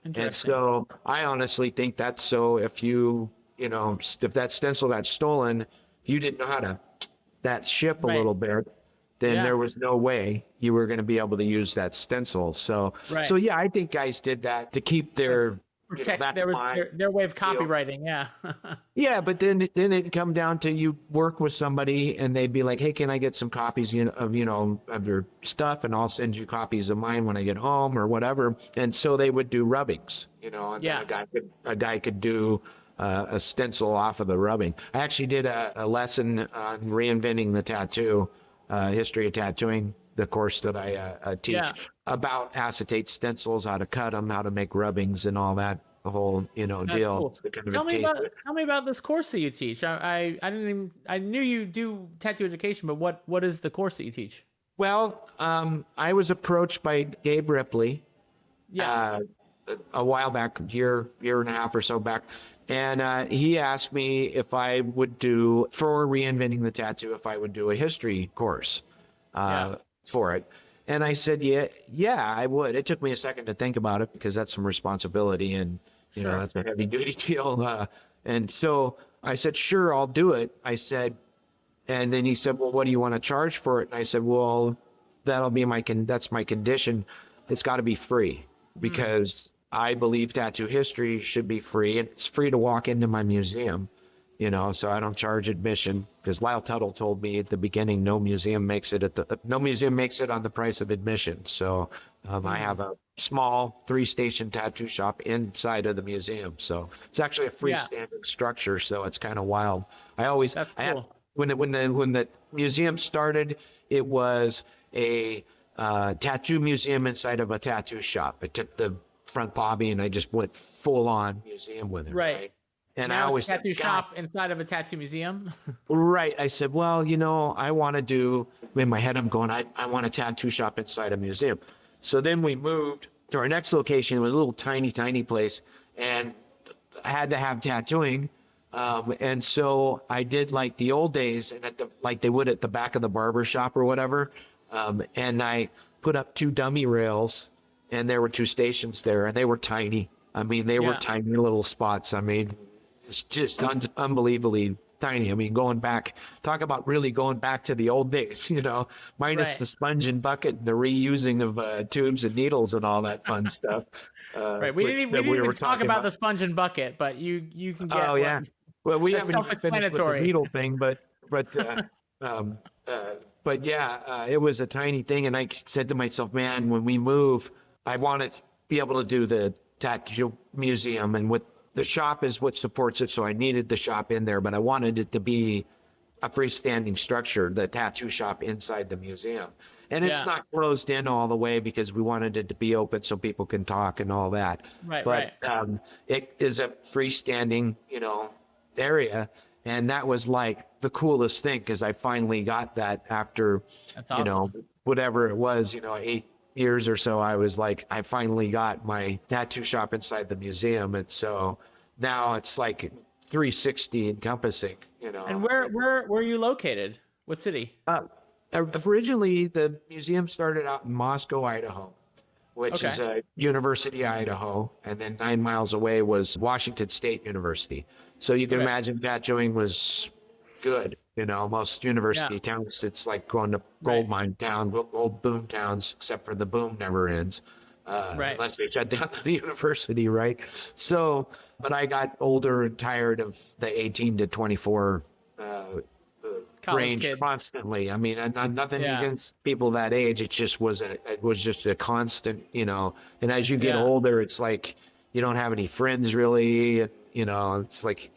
And interesting. so I honestly think that's so if you know, if that stencil got stolen, if you didn't know how to that ship a Right. little bit, then Yeah. there was no way you were going to be able to use that stencil. So, Right. so yeah, I think guys did that to keep their, you know, Protect. that's There was mine. their way of Deal. copywriting. Yeah. Yeah, but then it'd come down to you work with somebody and they'd be like, "Hey, can I get some copies of of your stuff, and I'll send you copies of mine when I get home or whatever." And so they would do rubbings, you know, and Yeah. then a guy could do a stencil off of the rubbing. I actually did a lesson on reinventing the tattoo, history of tattooing, the course that I teach Yeah. about acetate stencils, how to cut them, how to make rubbings, and all that. The whole, you know, That's deal. cool. It's kind of a Tell me taste about tell me about this course that you teach. I didn't even I knew you do tattoo education, but what is the course that you teach? Well, I was approached by Gabe Ripley Yeah. a while back, year and a half or so back, and he asked me if I would do for reinventing the tattoo, if I would do a history course Yeah. for it. And I said, yeah, I would. It took me a second to think about it because that's some responsibility and, you know, Sure. that's a heavy duty deal. And so I said, sure, I'll do it. I said, and then he said, well, what do you want to charge for it? And I said, well, that'll be that's my condition. It's got to be free because I believe tattoo history should be free, and it's free to walk into my museum, you know, so I don't charge admission because Lyle Tuttle told me at the beginning, no museum makes it on the price of admission. So I have a small 3-station tattoo shop inside of the museum. So it's actually a freestanding structure. So it's kind of wild. That's I had, cool. when the museum started, it was a tattoo museum inside of a tattoo shop. I took the front lobby and I just went full on museum with it. Right. And Now I always it's a said, tattoo "God." shop inside of a tattoo museum. Right. I said, well, you know, I want to do, in my head, I'm going, I want a tattoo shop inside a museum. So then we moved to our next location. It was a little tiny place, and I had to have tattooing. And so I did like the old days, and like they would at the back of the barber shop or whatever. And I put up 2 dummy rails, and there were 2 stations there, and they were tiny. I mean, they were Yeah. tiny little spots. I mean, it's just unbelievably tiny. I mean, talk about really going back to the old days, you know, minus Right. the sponge and bucket and the reusing of tubes and needles and all that fun stuff. Right. We didn't that even were talk talking about the sponge and bucket, but you can get Oh, what, yeah. Well, we that's haven't even finished with the self-explanatory. needle thing, um, but yeah, it was a tiny thing. And I said to myself, man, when we move, I want to be able to do the tattoo museum, and with the shop is what supports it. So I needed the shop in there, but I wanted it to be a freestanding structure, the tattoo shop inside the museum. And it's Yeah. not closed in all the way because we wanted it to be open so people can talk and all that. Right, But it is a freestanding, area. And that was like the coolest thing because I finally got that after, That's awesome. whatever it was, 8 years or so. I was like, I finally got my tattoo shop inside the museum. And so now it's like 360 encompassing, And where are you located? What city? Originally, the museum started out in Moscow, Idaho, which is a University, Idaho. And then 9 miles away was Washington State University. So you can imagine tattooing was good. Most university towns, it's like going to gold mine town, old boom towns, except for the boom never ends. Unless they shut down the university, right? So, but I got older and tired of the 18 to 24 range kid. constantly. I mean, nothing against people that age. It was just a constant, and as you get older, it's like you don't have any friends really. And, it's like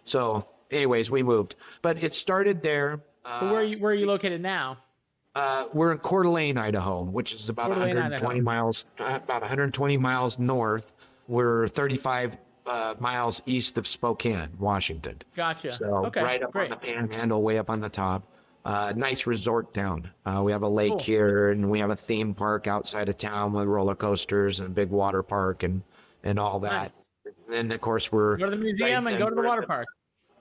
so anyways, we moved, but it started there. But where are you located now? We're in Coeur d'Alene, Idaho, which is about 120 miles, about 120 miles north. We're 35 miles east of Spokane, Washington. Gotcha. So right up on the panhandle, way up on the top. Nice resort town. We have a lake here, and we have a theme park outside of town with roller coasters and a big water park and all that. Nice. And then, of course, we're go to the museum and go to the water park.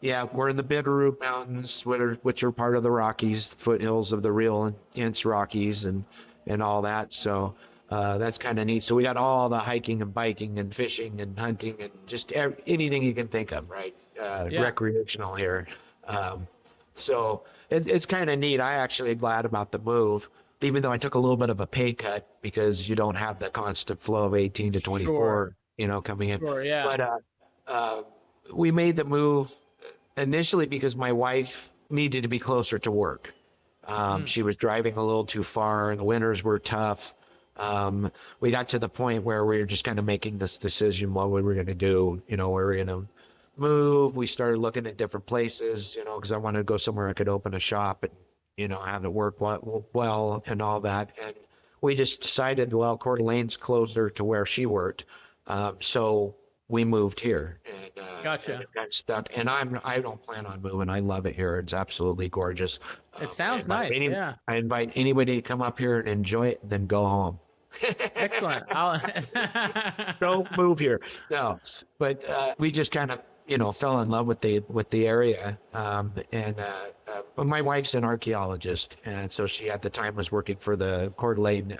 Yeah, we're in the Bitterroot Mountains, which are part of the Rockies, foothills of the real intense Rockies and all that. So that's kind of neat. So we got all the hiking and biking and fishing and hunting and just anything you can think of, right? Recreational here. So it's kind of neat. I actually am glad about the move, even though I took a little bit of a pay cut because you don't have the constant flow of 18 to 24, coming in. Sure, yeah. But we made the move initially because my wife needed to be closer to work. She was driving a little too far. The winters were tough. We got to the point where we were just kind of making this decision what we were going to do. We were going to move. We started looking at different places, because I wanted to go somewhere I could open a shop and, have it work well and all that. And we just decided, well, Coeur d'Alene's closer to where she worked. So we moved here and Gotcha. And got stuck. And I don't plan on moving. I love it here. It's absolutely gorgeous. It sounds nice. Yeah. I invite anybody to come up here and enjoy it, then go home. Excellent. Don't move here. No, but we just kind of fell in love with the area. But my wife's an archaeologist, and so she at the time was working for the Coeur d'Alene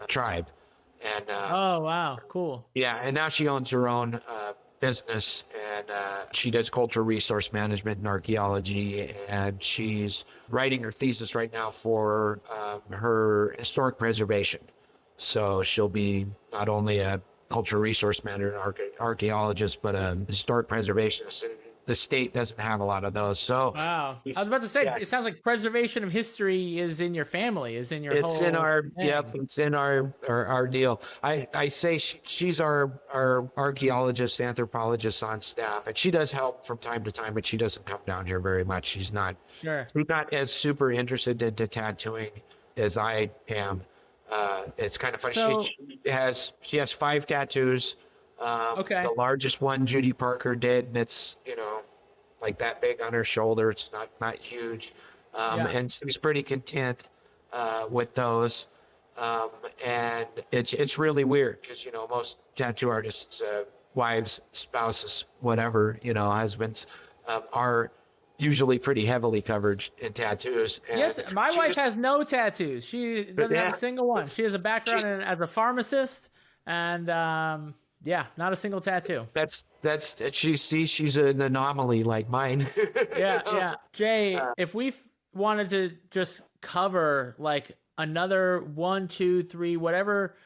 tribe. And oh wow, cool. Yeah, and now she owns her own business, and she does cultural resource management and archaeology, and she's writing her thesis right now for her historic preservation. So she'll be not only a cultural resource manager and archaeologist, but a historic preservationist. And the state doesn't have a lot of those. So wow, I was about to say, it sounds like preservation of history is in your family, is in your. It's in our it's in our deal. I say she's our archaeologist, anthropologist on staff, and she does help from time to time, but she doesn't come down here very much. She's not as super interested into tattooing as I am. It's kind of funny. So, she has 5 tattoos. The largest one Judy Parker did, and it's like that big on her shoulder. It's not huge, and she's pretty content with those. And it's really weird because most tattoo artists, wives, spouses, whatever, husbands, are usually pretty heavily covered in tattoos. And yes, my wife has no tattoos. She doesn't have a single one. She has a background as a pharmacist, and not a single tattoo. She's an anomaly like mine. Yeah. Jay, if we wanted to just cover like another 1, 2, 3, whatever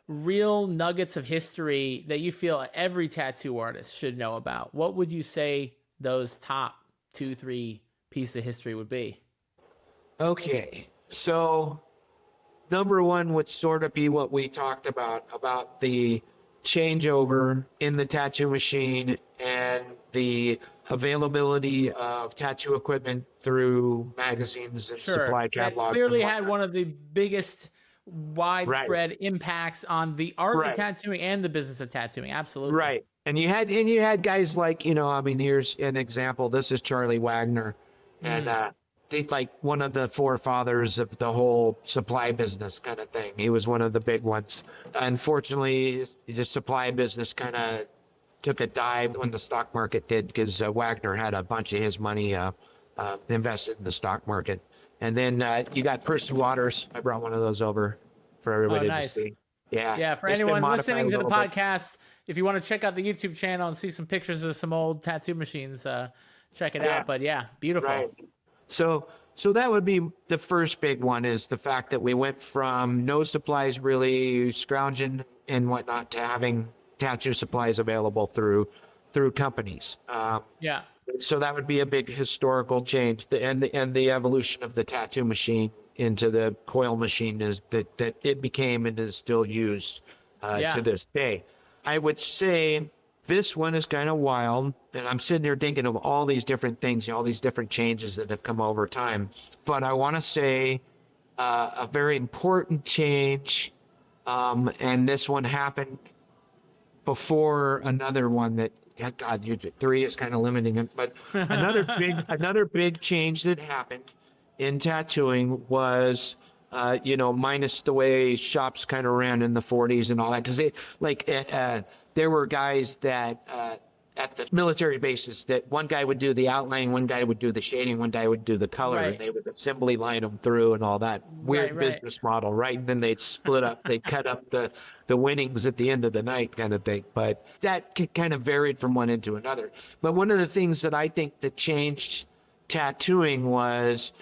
real nuggets of history that you feel every tattoo artist should know about, what would you say those top 2, 3 pieces of history would be? Okay, so number one would sort of be what we talked about the changeover in the tattoo machine and the availability of tattoo equipment through magazines and supply That catalogs. clearly had one of the biggest widespread impacts on the art of tattooing and the business of tattooing. Absolutely. Right. And you had guys like, I mean, here's an example. This is Charlie Wagner. And he's like one of the forefathers of the whole supply business kind of thing. He was one of the big ones. Unfortunately, his supply business kind of took a dive when the stock market did, because Wagner had a bunch of his money invested in the stock market. And then you got Percy Waters. I brought one of those over for everybody to see. Yeah. Yeah. For anyone listening to the podcast, if you want to check out the YouTube channel and see some pictures of some old tattoo machines, check it out. But yeah, beautiful. Right. So that would be the first big one, is the fact that we went from no supplies really scrounging and whatnot to having tattoo supplies available through companies. So that would be a big historical change, and the evolution of the tattoo machine into the coil machine is that it became and is still used to this day. I would say this one is kind of wild, and I'm sitting here thinking of all these different things, all these different changes that have come over time. But I want to say a very important change, and this one happened before another one that, God, 3 is kind of limiting it. But another big change that happened in tattooing was, minus the way shops kind of ran in the 40s and all that, because there were guys that at the military bases that one guy would do the outlining, one guy would do the shading, one guy would do the color, and they would assembly line them through and all that weird business model, right? And then they'd split up, they'd cut up the winnings at the end of the night kind of thing. But that kind of varied from one into another. But one of the things that I think that changed tattooing was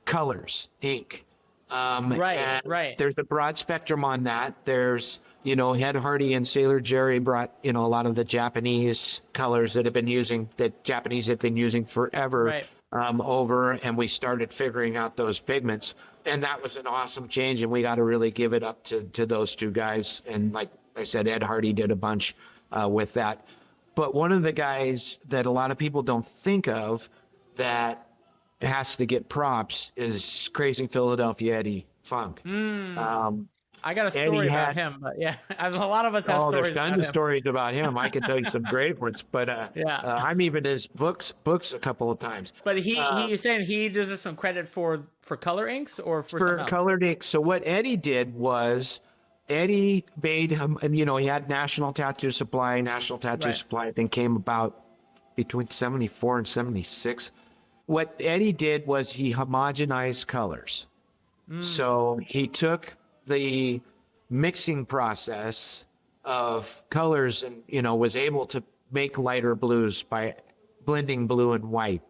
colors, ink. There's a broad spectrum on that. There's, Ed Hardy and Sailor Jerry brought, a lot of the Japanese colors that Japanese had been using forever over, and we started figuring out those pigments. And that was an awesome change, and we got to really give it up to those two guys. And like I said, Ed Hardy did a bunch with that. But one of the guys that a lot of people don't think of that has to get props is Crazy Philadelphia Eddie Funk. I got a story about him, but yeah, a lot of us have stories. There's tons of stories about him. I could tell you some great ones, but I'm even his books a couple of times. But you're saying he deserves some credit for color inks or for colored inks. So what Eddie did was Eddie made him, and he had National Tattoo Supply. National Tattoo Supply, I think, came about between 74 and 76. What Eddie did was he homogenized colors. So he took the mixing process of colors and, was able to make lighter blues by blending blue and white,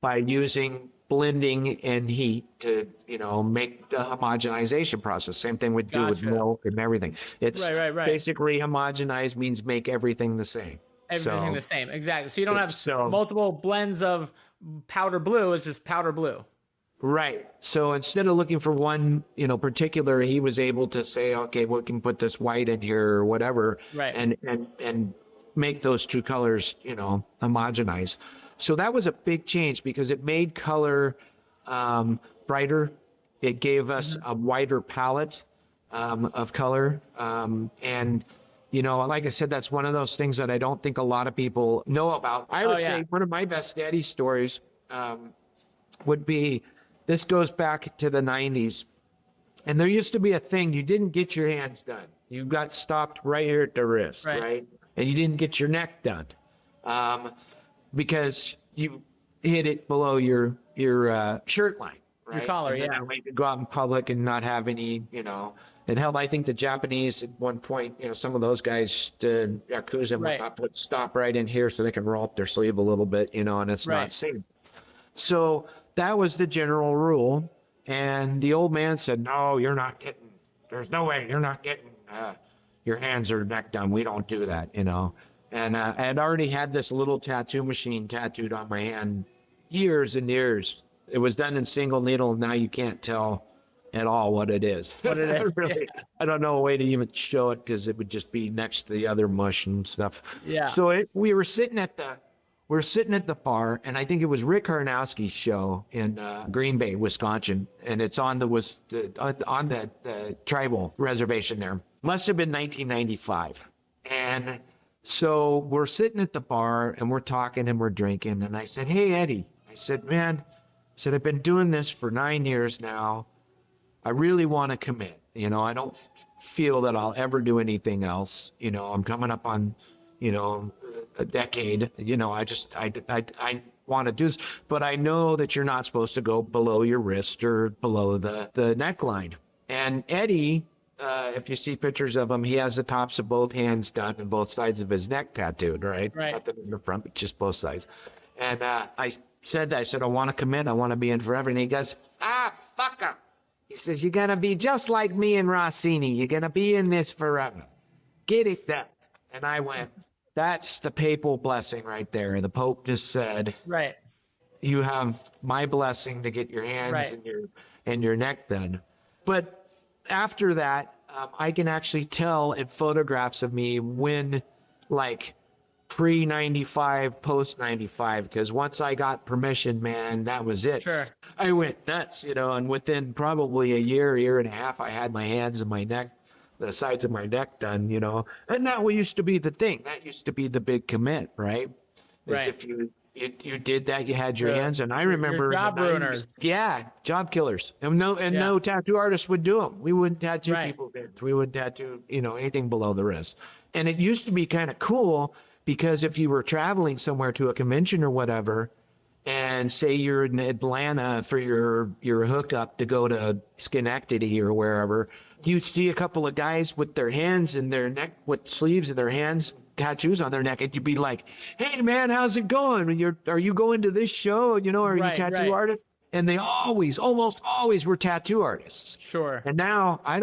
by using blending and heat to, make the homogenization process. Same thing we do with milk and everything. It's basically homogenized means make everything the same. Everything the same, exactly. So you don't have multiple blends of powder blue. It's just powder blue. Right. So instead of looking for one, particular, he was able to say, okay, we can put this white in here or whatever, and make those two colors, homogenize. So that was a big change because it made color brighter. It gave us a wider palette of color, and like I said, that's one of those things that I don't think a lot of people know about. I would say one of my best daddy stories would be, this goes back to the 90s. And there used to be a thing, you didn't get your hands done. You got stopped right here at the wrist, right? And you didn't get your neck done because you hit it below your shirt line, right? Your collar, and then you could go out in public and not have any, And hell, I think the Japanese at one point, some of those guys, the Yakuza, would stop right in here so they can roll up their sleeve a little bit, and it's not safe. So that was the general rule. And the old man said, no, there's no way you're not getting your hands or neck done. We don't do that, And I had already had this little tattoo machine tattooed on my hand years and years. It was done in single needle. Now you can't tell at all what it is. What it is. Really, I don't know a way to even show it because it would just be next to the other mush and stuff. Yeah. So we were sitting at the bar, and I think it was Rick Harnowski's show in Green Bay, Wisconsin, and it's on the tribal reservation there. Must have been 1995, and so we're sitting at the bar and we're talking and we're drinking, and I said, "Hey Eddie," I said, "Man," I said, "I've been doing this for 9 years now. I really want to commit. I don't feel that I'll ever do anything else. I'm coming up on, a decade. I want to do this, but I know that you're not supposed to go below your wrist or below the neckline." And Eddie, if you see pictures of him, he has the tops of both hands done and both sides of his neck tattooed, right? Right. Not in the front, but just both sides. And I said, I want to commit. I want to be in forever. And he goes, fuck him. He says, "You're going to be just like me and Rossini. You're going to be in this forever. Get it done." And I went, that's the papal blessing right there. The Pope just said, Right. "You have my blessing to get your hands and your neck done." But after that, I can actually tell in photographs of me when, like, pre-95, post-95, because once I got permission, man, that was it. Sure. I went nuts, and within probably a year and a half, I had my hands and my neck, the sides of my neck done, and that used to be the thing. That used to be the big commit, right? Right. If you did that, you had your hands. And I remember job in the 90s, ruiners. Yeah, job killers. And no tattoo artist would do them. We wouldn't tattoo Right. people. We would tattoo, anything below the wrist. And it used to be kind of cool because if you were traveling somewhere to a convention or whatever, and say you're in Atlanta for your hookup to go to Schenectady or wherever, you'd see a couple of guys with their hands in their neck, with sleeves in their hands, tattoos on their neck, and you'd be like, "Hey man, how's it going? Are you going to this show? Are you tattoo artists?" And they almost always were tattoo artists. Sure. And now I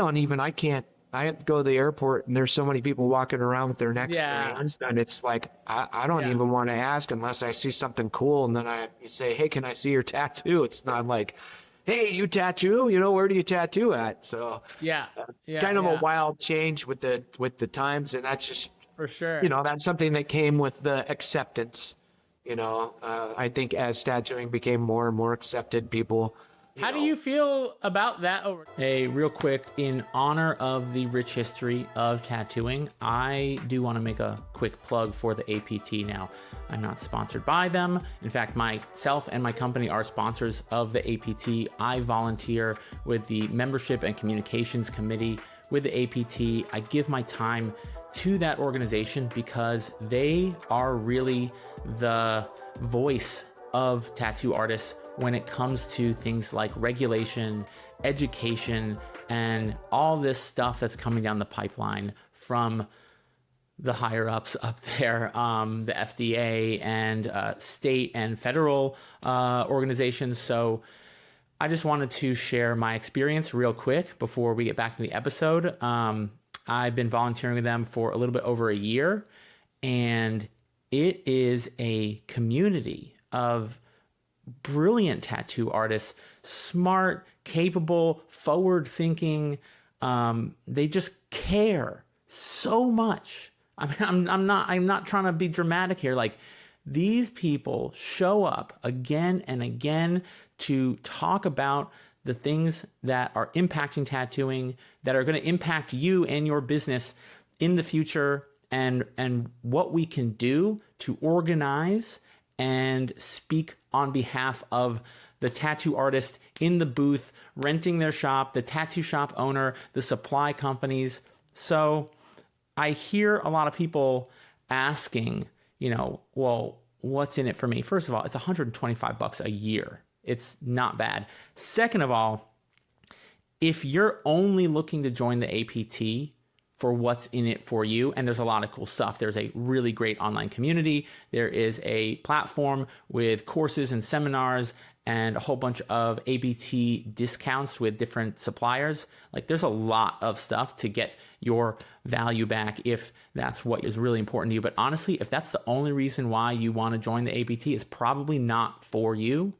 have to go to the airport and there's so many people walking around with their necks hands, and it's like, I don't even want to ask unless I see something cool. And then you say, "Hey, can I see your tattoo?" It's not like, "Hey, you tattoo? Where do you tattoo at?" So kind of a wild change with the times. And that's just, for sure. That's something that came with the acceptance. I think as tattooing became more and more accepted, people. How do you feel about that? Hey, real quick, in honor of the rich history of tattooing, I do want to make a quick plug for the APT now. I'm not sponsored by them. In fact, myself and my company are sponsors of the APT. I volunteer with the Membership and Communications Committee with the APT. I give my time to that organization because they are really the voice of tattoo artists when it comes to things like regulation, education, and all this stuff that's coming down the pipeline from the higher ups up there, the FDA and state and federal organizations. So I just wanted to share my experience real quick before we get back to the episode. I've been volunteering with them for a little bit over a year, and it is a community of brilliant tattoo artists, smart, capable, forward-thinking. They just care so much. I mean, I'm not trying to be dramatic here. Like, these people show up again and again to talk about the things that are impacting tattooing, that are going to impact you and your business in the future, and what we can do to organize and speak on behalf of the tattoo artist in the booth, renting their shop, the tattoo shop owner, the supply companies. So I hear a lot of people asking, well, what's in it for me? First of all, it's $125 a year. It's not bad. Second of all, if you're only looking to join the APT for what's in it for you, and there's a lot of cool stuff. There's a really great online community. There is a platform with courses and seminars and a whole bunch of APT discounts with different suppliers. Like, there's a lot of stuff to get your value back if that's what is really important to you. But honestly, if that's the only reason why you want to join the APT, it's probably not for you.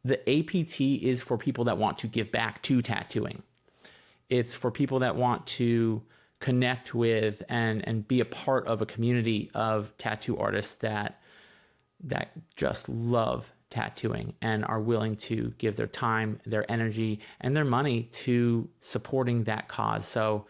the APT is for people that want to give back to tattooing. It's for people that want to connect with and be a part of a community of tattoo artists that just love tattooing and are willing to give their time, their energy, and their money to supporting that cause. So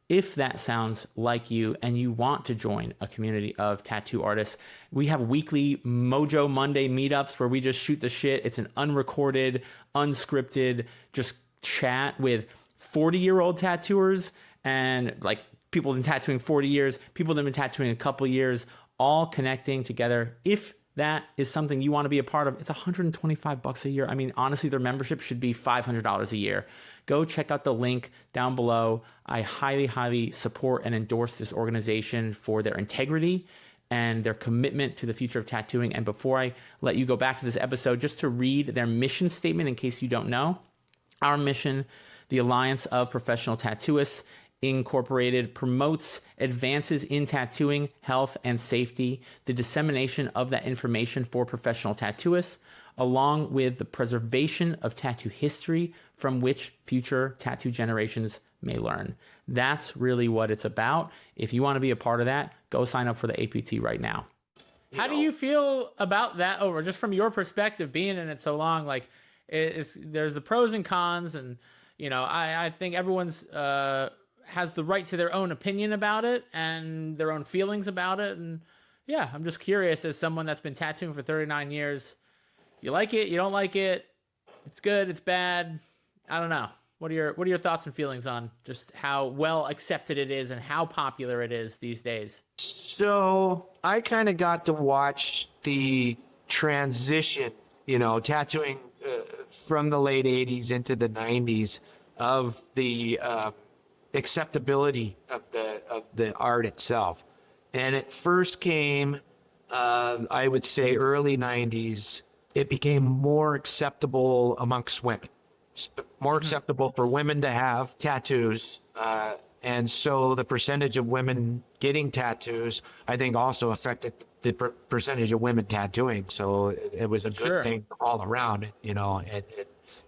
if that sounds like you and you want to join a community of tattoo artists, we have weekly Mojo Monday meetups where we just shoot the shit. It's an unrecorded, unscripted, just chat with 40-year-old tattooers and like people that have been tattooing 40 years, people that have been tattooing a couple years, all connecting together. If that is something you want to be a part of, it's $125 a year. I mean, honestly, their membership should be $500 a year. Go check out the link down below. I highly, highly support and endorse this organization for their integrity and their commitment to the future of tattooing. And before I let you go back to this episode, just to read their mission statement in case you don't know. Our mission, the Alliance of Professional Tattooists, Incorporated, promotes advances in tattooing, health, and safety, the dissemination of that information for professional tattooists, along with the preservation of tattoo history from which future tattoo generations may learn. That's really what it's about. If you want to be a part of that, go sign up for the APT right now. How do you feel about that over just from your perspective, being in it so long? Like, there's the pros and cons, and I think everyone's has the right to their own opinion about it and their own feelings about it. And yeah, I'm just curious, as someone that's been tattooing for 39 years, you like it, you don't like it, it's good, it's bad, I don't know. What are your thoughts and feelings on just how well accepted it is and how popular it is these days? So I kind of got to watch the transition, tattooing from the late 80s into the 90s of the acceptability of the art itself. And it first came, I would say early 90s, it became more acceptable amongst women. More acceptable for women to have tattoos. And so the percentage of women getting tattoos, I think, also affected the percentage of women tattooing. So it was a good thing all around,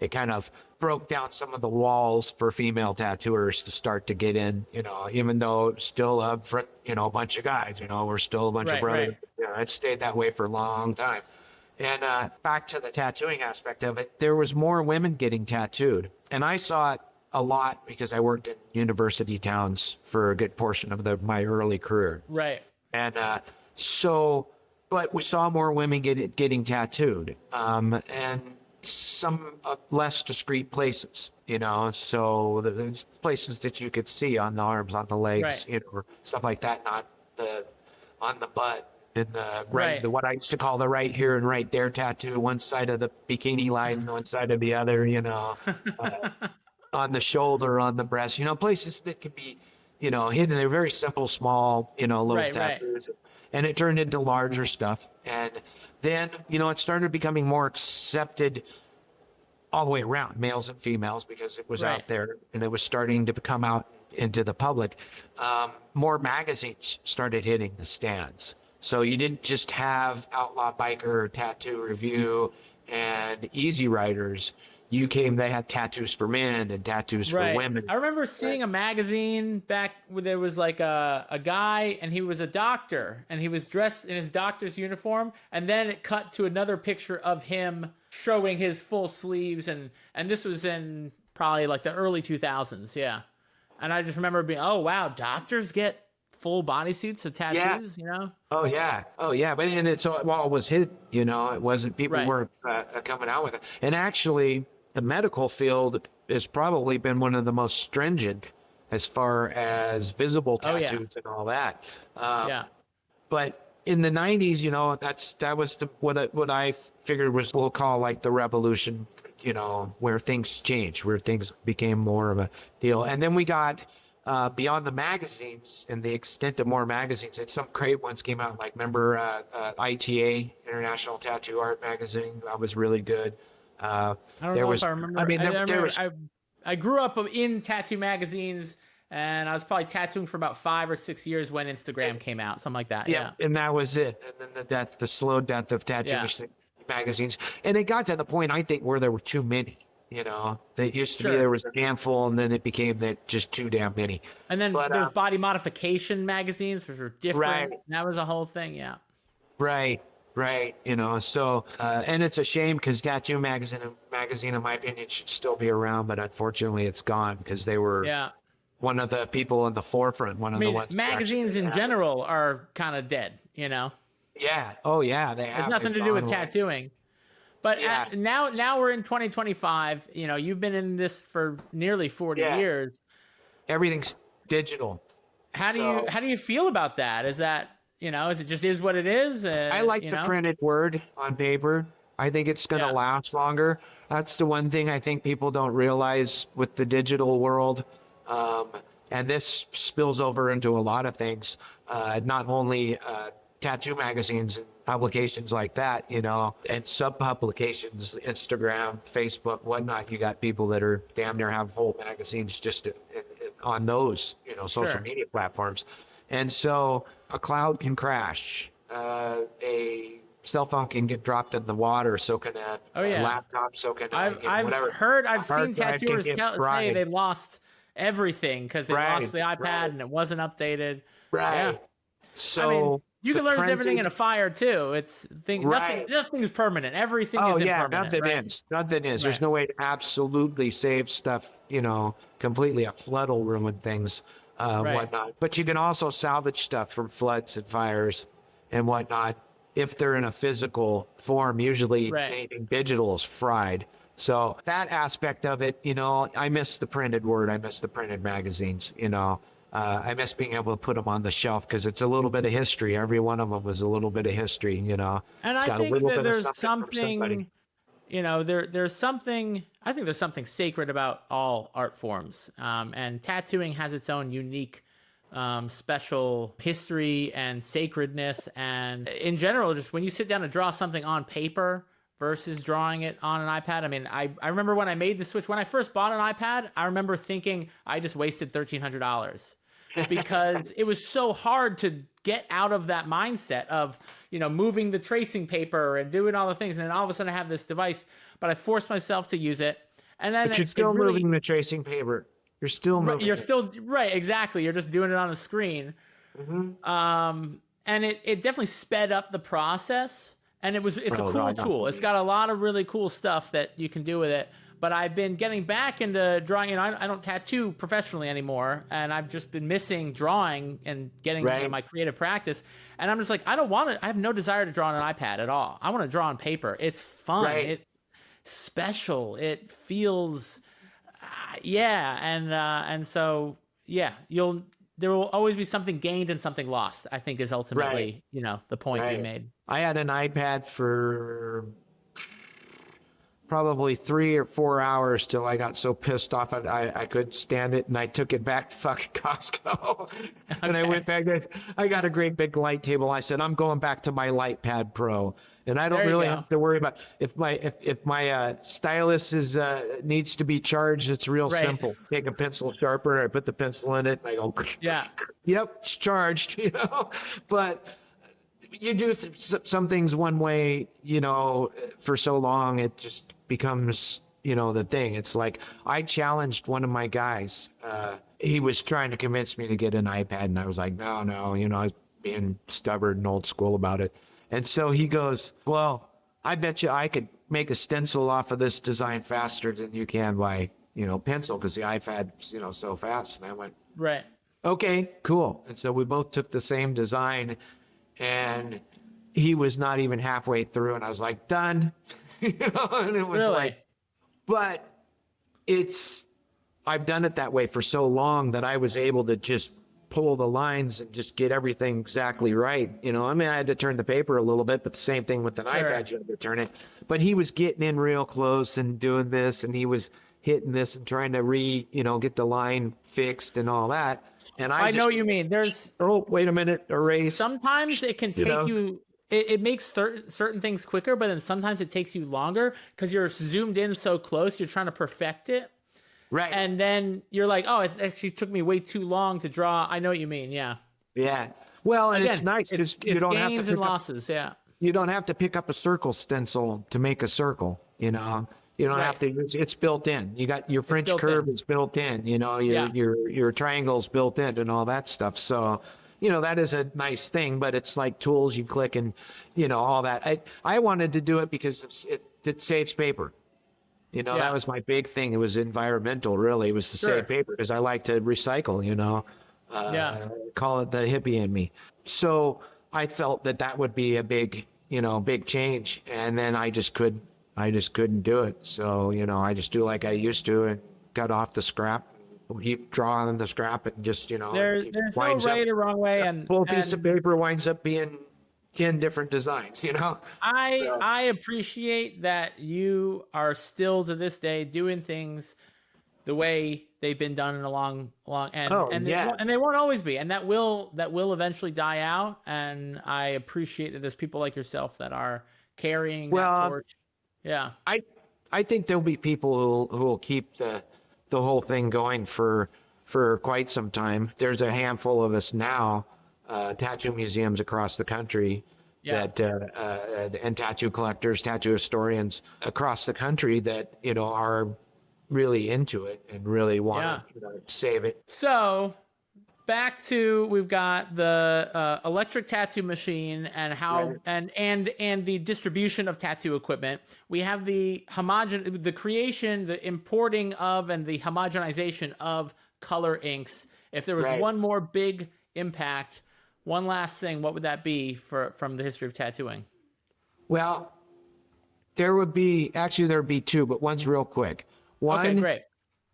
it kind of broke down some of the walls for female tattooers to start to get in, even though it's still a bunch of guys, we're still a bunch of brothers. Right. It stayed that way for a long time. And back to the tattooing aspect of it, there was more women getting tattooed. And I saw it a lot because I worked in university towns for a good portion of my early career. Right. And but we saw more women getting tattooed. And some less discreet places, so there's places that you could see on the arms, on the legs, or stuff like that, not on the butt. And the what I used to call the right here and right there tattoo, one side of the bikini line, one side of the other, on the shoulder, on the breast, places that could be, hidden. They're very simple, small, little tattoos. And it turned into larger stuff. And then, it started becoming more accepted all the way around, males and females, because it was out there and it was starting to come out into the public. More magazines started hitting the stands. So you didn't just have Outlaw Biker, Tattoo Review, and Easy Riders. They had tattoos for men and tattoos for women. I remember seeing a magazine back where there was like a guy, and he was a doctor, and he was dressed in his doctor's uniform, and then it cut to another picture of him showing his full sleeves, and this was in probably like the early 2000s, And I just remember being, oh wow, doctors get full bodysuits of tattoos, Oh yeah. But it was hidden, it wasn't, people weren't coming out with it. And actually, the medical field has probably been one of the most stringent as far as visible tattoos and all that. But in the 90s, that was what I figured we'll call like the revolution, where things changed, where things became more of a deal. And then we got beyond the magazines and the extent of more magazines, and some great ones came out. Like, remember ITA, International Tattoo Art Magazine? That was really good. I don't know if I remember. I grew up in tattoo magazines, and I was probably tattooing for about 5 or 6 years when Instagram came out, something like that. Yeah. And that was it. And then the slow death of tattoo magazines. And it got to the point, I think, where there were too many. That used to be Sure. there was a handful, and then it became that just too damn many. And then But, there's body modification magazines, which were different. Right. That was a whole thing. Yeah. Right. So, and it's a shame because Tattoo Magazine, in my opinion, should still be around, but unfortunately it's gone because they were one of the people in the forefront, one of the ones. Magazines in general are kind of dead, Yeah. Oh, yeah. They There's have. nothing to do with tattooing. But Yeah. now we're in 2025. You've been in this for nearly 40 years. Everything's digital. How do you feel about that? Is that, is it just is what it is? I like the printed word on paper. I think it's going to last longer. That's the one thing I think people don't realize with the digital world. And this spills over into a lot of things, not only tattoo magazines and publications like that, and sub-publications, Instagram, Facebook, whatnot. You got people that are damn near have whole magazines just on those, social media platforms. And so a cloud can crash, a cell phone can get dropped in the water, so can a laptop, so can I've seen tattooers say they lost everything because they lost the iPad and it wasn't updated. Right. Yeah. So you can lose everything in a fire too. Nothing is permanent. Everything is impermanent. Nothing is. There's no way to absolutely save stuff, completely. A flood will ruin things, whatnot. But you can also salvage stuff from floods and fires and whatnot if they're in a physical form. Usually anything digital is fried. So that aspect of it, I miss the printed word. I miss the printed magazines, I miss being able to put them on the shelf because it's a little bit of history. Every one of them was a little bit of history, And I think that there's something, I think there's something sacred about all art forms. And tattooing has its own unique, special history and sacredness. And in general, just when you sit down to draw something on paper versus drawing it on an iPad. I remember when I made the switch, when I first bought an iPad, I remember thinking I just wasted $1,300 because it was so hard to get out of that mindset of, moving the tracing paper and doing all the things. And then all of a sudden I have this device, but I forced myself to use it. And then but you're still moving the tracing paper. You're still moving. You're still right. Exactly. You're just doing it on the screen. Mm-hmm. And it definitely sped up the process. And it's a cool tool. It's got a lot of really cool stuff that you can do with it. But I've been getting back into drawing. I don't tattoo professionally anymore, and I've just been missing drawing and getting my creative practice. And I'm just like, I have no desire to draw on an iPad at all. I want to draw on paper. It's fun. It's special. It feels, and so there will always be something gained and something lost, I think is ultimately, the point being made. I had an iPad for probably 3 or 4 hours till I got so pissed off I couldn't stand it, and I took it back to fucking Costco. And I went back there. I got a great big light table. I said, I'm going back to my LightPad Pro. And I don't really have to worry about if my stylus needs to be charged. It's real simple. Take a pencil sharpener, I put the pencil in it, and I go, yep, it's charged. But you do some things one way, for so long, it just becomes, the thing. It's like I challenged one of my guys. He was trying to convince me to get an iPad, and I was like, no, I was being stubborn and old school about it. And so he goes, well, I bet you I could make a stencil off of this design faster than you can by, pencil, because the iPad's, so fast. And I went, okay, cool. And so we both took the same design, and he was not even halfway through, and I was like, done. And it was but I've done it that way for so long that I was able to just pull the lines and just get everything exactly right. I had to turn the paper a little bit, but the same thing with an iPad, you had to turn it. But he was getting in real close and doing this, and he was hitting this and trying to get the line fixed and all that. And I know what you mean. There's wait a minute, erase. Sometimes it can take you. It makes certain things quicker, but then sometimes it takes you longer because you're zoomed in so close. You're trying to perfect it. Right. And then you're like, oh, it actually took me way too long to draw. I know what you mean. Yeah. Yeah. Well, and again, it's nice because you don't have to gains and losses. Yeah. you don't have to pick up a circle stencil to make a circle, you know. You don't have to, it's built in. You got your French curve is built in, you know, your triangle's built in and all that stuff. So, you know, that is a nice thing, but it's like tools you click and, you know, all that. I wanted to do it because it saves paper. You know, that was my big thing. It was environmental, really. It was to save paper because I like to recycle, you know. Call it the hippie in me. So I felt that would be a big change. And then I just couldn't do it. So, you know, I just do like I used to and cut off the scrap, keep drawing the scrap and just, you know. There's no right or wrong way. And full piece of paper winds up being 10 different designs, you know. I appreciate that you are still to this day doing things the way they've been done in a long and they won't always be, and that will eventually die out. And I appreciate that there's people like yourself that are carrying that torch. Yeah, I think there'll be people who will keep the whole thing going for quite some time. There's a handful of us now, tattoo museums across the country that and tattoo collectors, tattoo historians across the country that, you know, are really into it and really want to save it. So back to, we've got the electric tattoo machine and how and the distribution of tattoo equipment. We have the creation, the importing of, and the homogenization of color inks. If there was one more big impact, one last thing, what would that be from the history of tattooing? Well, there'd be two, but one's real quick. Okay, great.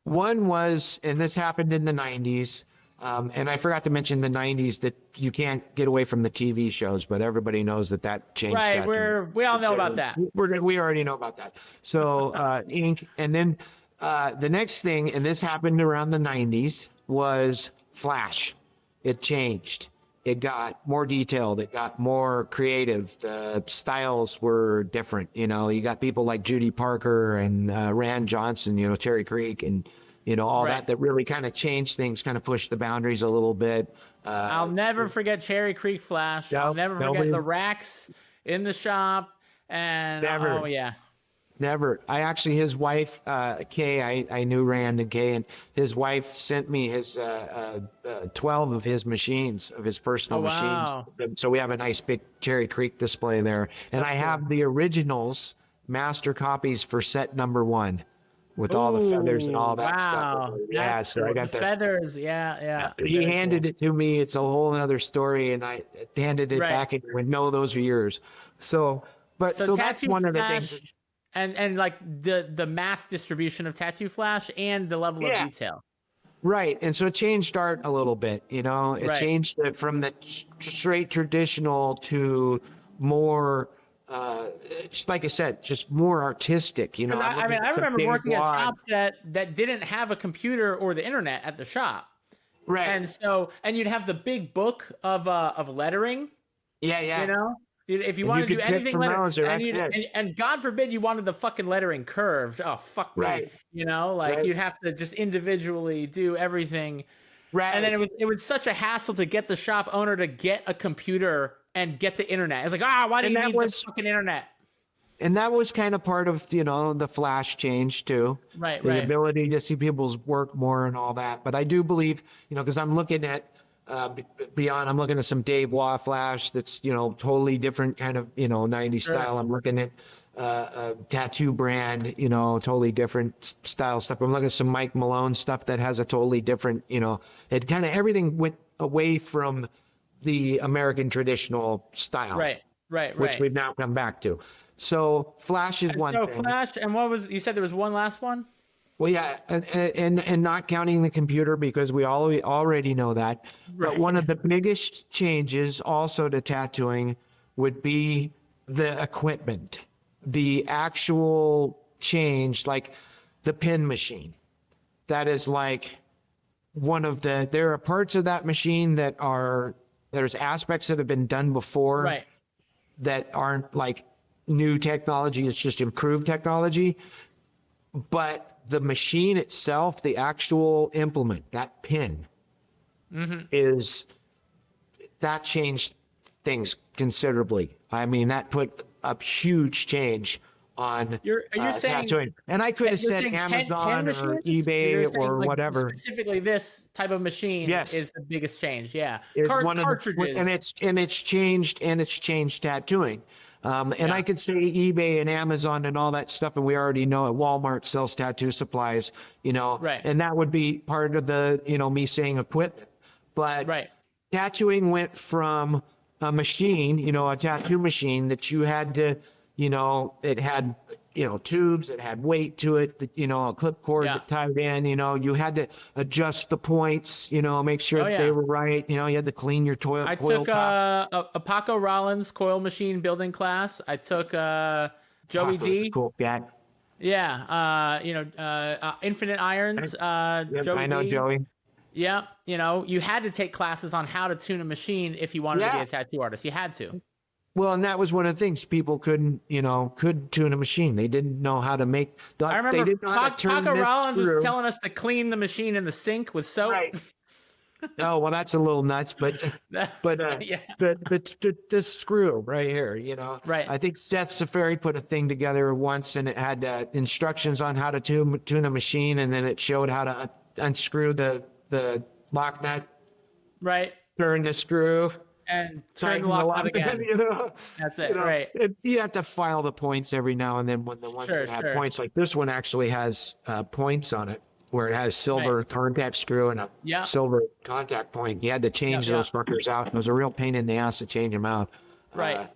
One was, and this happened in the 90s, and I forgot to mention the 90s that you can't get away from the TV shows, but everybody knows that changed. Right, we all know about that. We already know about that. So ink, and then the next thing, and this happened around the 90s, was Flash. It changed. It got more detailed. It got more creative. The styles were different. You know, you got people like Judy Parker and Rand Johnson, you know, Cherry Creek, and, you know, all that really kind of changed things, kind of pushed the boundaries a little bit. I'll never forget Cherry Creek Flash. I'll never forget the racks in the shop. And Never. I actually, his wife, Kay, I knew Rand and Kay, and his wife sent me his 12 of his machines, of his personal machines. So we have a nice big Cherry Creek display there. And I have the originals, master copies for set number 1 with all the feathers and all that stuff. Yeah, so I got the feathers. Yeah. He handed it to me. It's a whole other story. And I handed it back and went, no, those are yours. So that's one of the things. And like the mass distribution of Tattoo Flash and the level of detail. Right. And so it changed art a little bit, you know, it changed it from the straight traditional to more, like I said, just more artistic, you know. I remember working at shops that didn't have a computer or the internet at the shop. Right. And you'd have the big book of lettering. Yeah. You know? If you want to do anything and God forbid you wanted the fucking lettering curved, oh fuck me, you know, like you'd have to just individually do everything, and then it was such a hassle to get the shop owner to get a computer and get the internet. It's like, why do you need the fucking internet? And that was kind of part of, you know, the Flash change too, the ability to see people's work more and all that. But I do believe, you know, because I'm looking at I'm looking at some Dave Waugh Flash that's, you know, totally different kind of, you know, 90s style. I'm looking at a tattoo brand, you know, totally different style stuff. I'm looking at some Mike Malone stuff that has a totally different, you know, it kind of everything went away from the American traditional style. Right. Which we've now come back to. So Flash is one thing. Flash, and you said there was one last one? Well, yeah, and not counting the computer because we already know that. Right. But one of the biggest changes also to tattooing would be the equipment, the actual change, like the pen machine. That is like there are parts of that machine there's aspects that have been done before that aren't like new technology. It's just improved technology. But the machine itself, the actual implement, that pin, that changed things considerably. I mean, that put a huge change on You're saying, tattooing. And I could have you're said saying Amazon or machines? eBay You're saying, or like, whatever. specifically this type of machine Yes. is the biggest change. Yeah. Is one of the, Cartridges. and it's changed tattooing. And I could say eBay and Amazon and all that stuff, and we already know it. Walmart sells tattoo supplies, Right. and that would be part of the, me saying equipment. But Right. tattooing went from a machine, a tattoo machine that you had to, it had, tubes, it had weight to it, a clip cord that tied in, you had to adjust the points, make sure that they were right. You had to clean your coil took tops. a Paco Rollins coil machine building class. I took Joey D. Cool. Yeah. Yeah. Infinite Irons. Joey I know D. Joey. Yeah. You had to take classes on how to tune a machine if you wanted to be a tattoo artist. You had to. Well, and that was one of the things people couldn't tune a machine. They didn't know how to make. I remember they didn't know how to turn Paco this Rollins screw. was telling us to clean the machine in the sink with soap. Right. Oh well, that's a little nuts, but this screw right here, Right. I think Seth Safari put a thing together once, and it had instructions on how to tune a machine, and then it showed how to unscrew the lock nut, Right. turn the screw. And turn the lock nut again. That's it, right? You have to file the points every now and then when the ones that have points, like this one actually has points on it, where it has silver contact screw and a silver contact point. You had to change those fuckers out. It was a real pain in the ass to change them out. Right.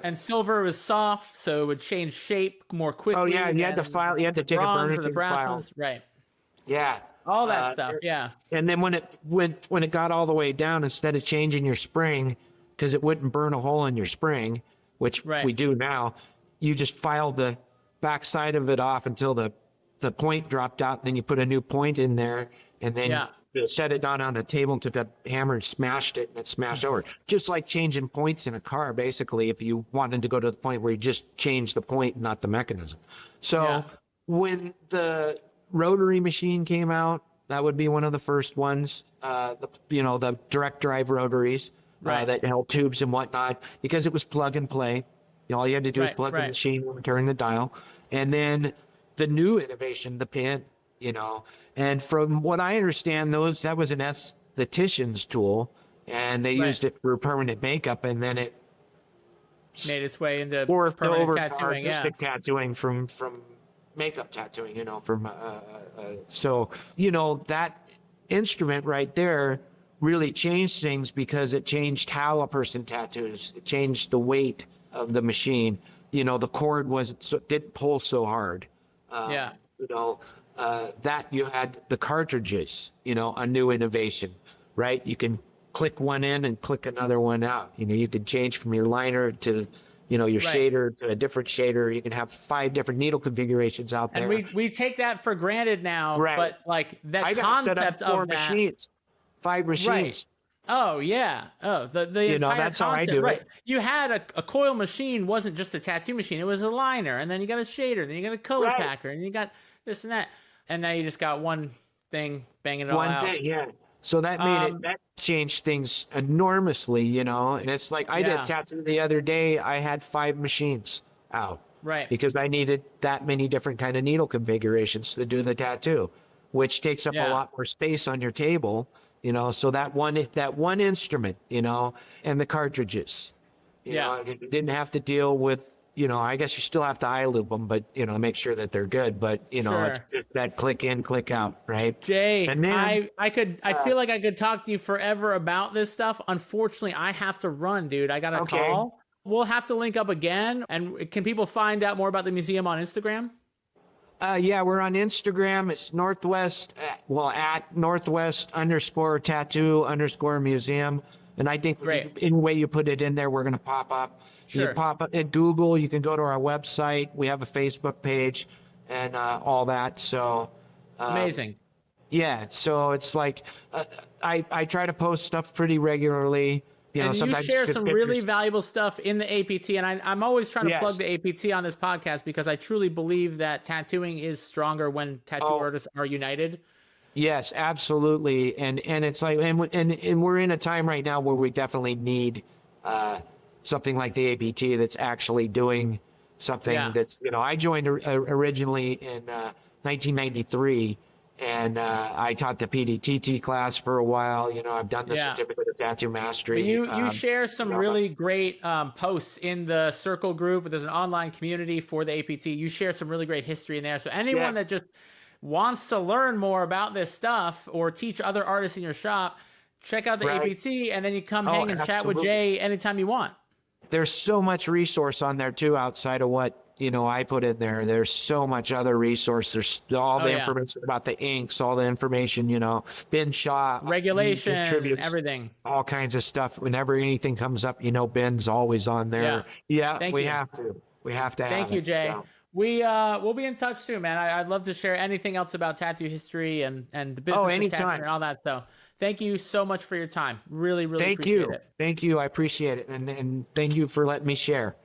And silver was soft, so it would change shape more quickly. Oh yeah, you had to file. You had to take a burner the brass ones. Right. Yeah. All that stuff, yeah. And then when it got all the way down, instead of changing your spring, because it wouldn't burn a hole in your spring, which we do now, you just filed the back side of it off until the point dropped out. Then you put a new point in there, and then you set it down on a table, took a hammer and smashed it, and it smashed over. Just like changing points in a car, basically, if you wanted to go to the point where you just change the point, not the mechanism. So when the rotary machine came out, that would be one of the first ones. The direct drive rotaries that held tubes and whatnot, because it was plug and play. All you had to do was plug the machine and turn the dial. And then the new innovation, the pin, and from what I understand, that was an esthetician's tool, and they used it for permanent makeup, and then it made its way into morphed over tattooing, to artistic tattooing from makeup tattooing, so that instrument right there really changed things, because it changed how a person tattoos. It changed the weight of the machine. The cord didn't pull so hard. That you had the cartridges, a new innovation, right? You can click one in and click another one out. You could change from your liner to your shader to a different shader. You can have 5 different needle configurations out there. And we take that for granted now, but like that I got set up 4 machines, 5 machines. Right. Oh yeah. Oh, the entire that's concept. how I do right. it. You had a coil machine, wasn't just a tattoo machine. It was a liner, and then you got a shader, then you got a color packer, and you got this and that, and now you just got one thing banging it all out. One thing, yeah. So that made that changed things enormously, and it's like I did a tattoo the other day. I had 5 machines out, right? Because I needed that many different kind of needle configurations to do the tattoo, which takes up a lot more space on your table, So that one instrument, and the cartridges, you didn't have to deal with. I guess you still have to eye loop them, but make sure that they're good. But it's just that click in, click out, right? Jay, and then, I feel like I could talk to you forever about this stuff. Unfortunately, I have to run, dude. I got a call. We'll have to link up again. And can people find out more about the museum on Instagram? Yeah, we're on Instagram. It's Northwest, at Northwest_tattoo_museum. And I think in the way you put it in there, we're going to pop up. Sure. You pop up at Google. You can go to our website. We have a Facebook page and all that. So amazing. Yeah. So it's like I try to post stuff pretty regularly. And sometimes you share some really valuable stuff in the APT. And I'm always trying to plug the APT on this podcast, because I truly believe that tattooing is stronger when tattoo artists are united. Yes, absolutely. And it's like, and we're in a time right now where we definitely need something like the APT that's actually doing something that's, I joined originally in 1993. And I taught the PDTT class for a while. I've done the certificate of tattoo mastery. You share some really great posts in the circle group. There's an online community for the APT. You share some really great history in there. So anyone that just wants to learn more about this stuff or teach other artists in your shop, check out the APT, and then you come hang and chat with Jay anytime you want. There's so much resource on there too, outside of what I put in there. There's so much other resource. There's all the information about the inks, all the information, Ben Shaw, regulation, everything, all kinds of stuff. Whenever anything comes up, Ben's always on there. We have to have Thank you, Jay. So. We'll be in touch soon, man. I'd love to share anything else about tattoo history and the business of tattoo and all that. So thank you so much for your time. Really appreciate it. Thank you. I appreciate it. And thank you for letting me share.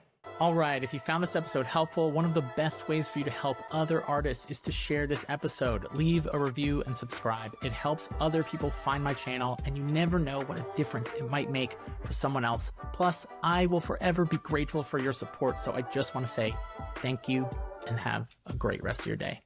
All right, if you found this episode helpful, one of the best ways for you to help other artists is to share this episode. Leave a review and subscribe. It helps other people find my channel, and you never know what a difference it might make for someone else. Plus, I will forever be grateful for your support, so I just want to say thank you and have a great rest of your day.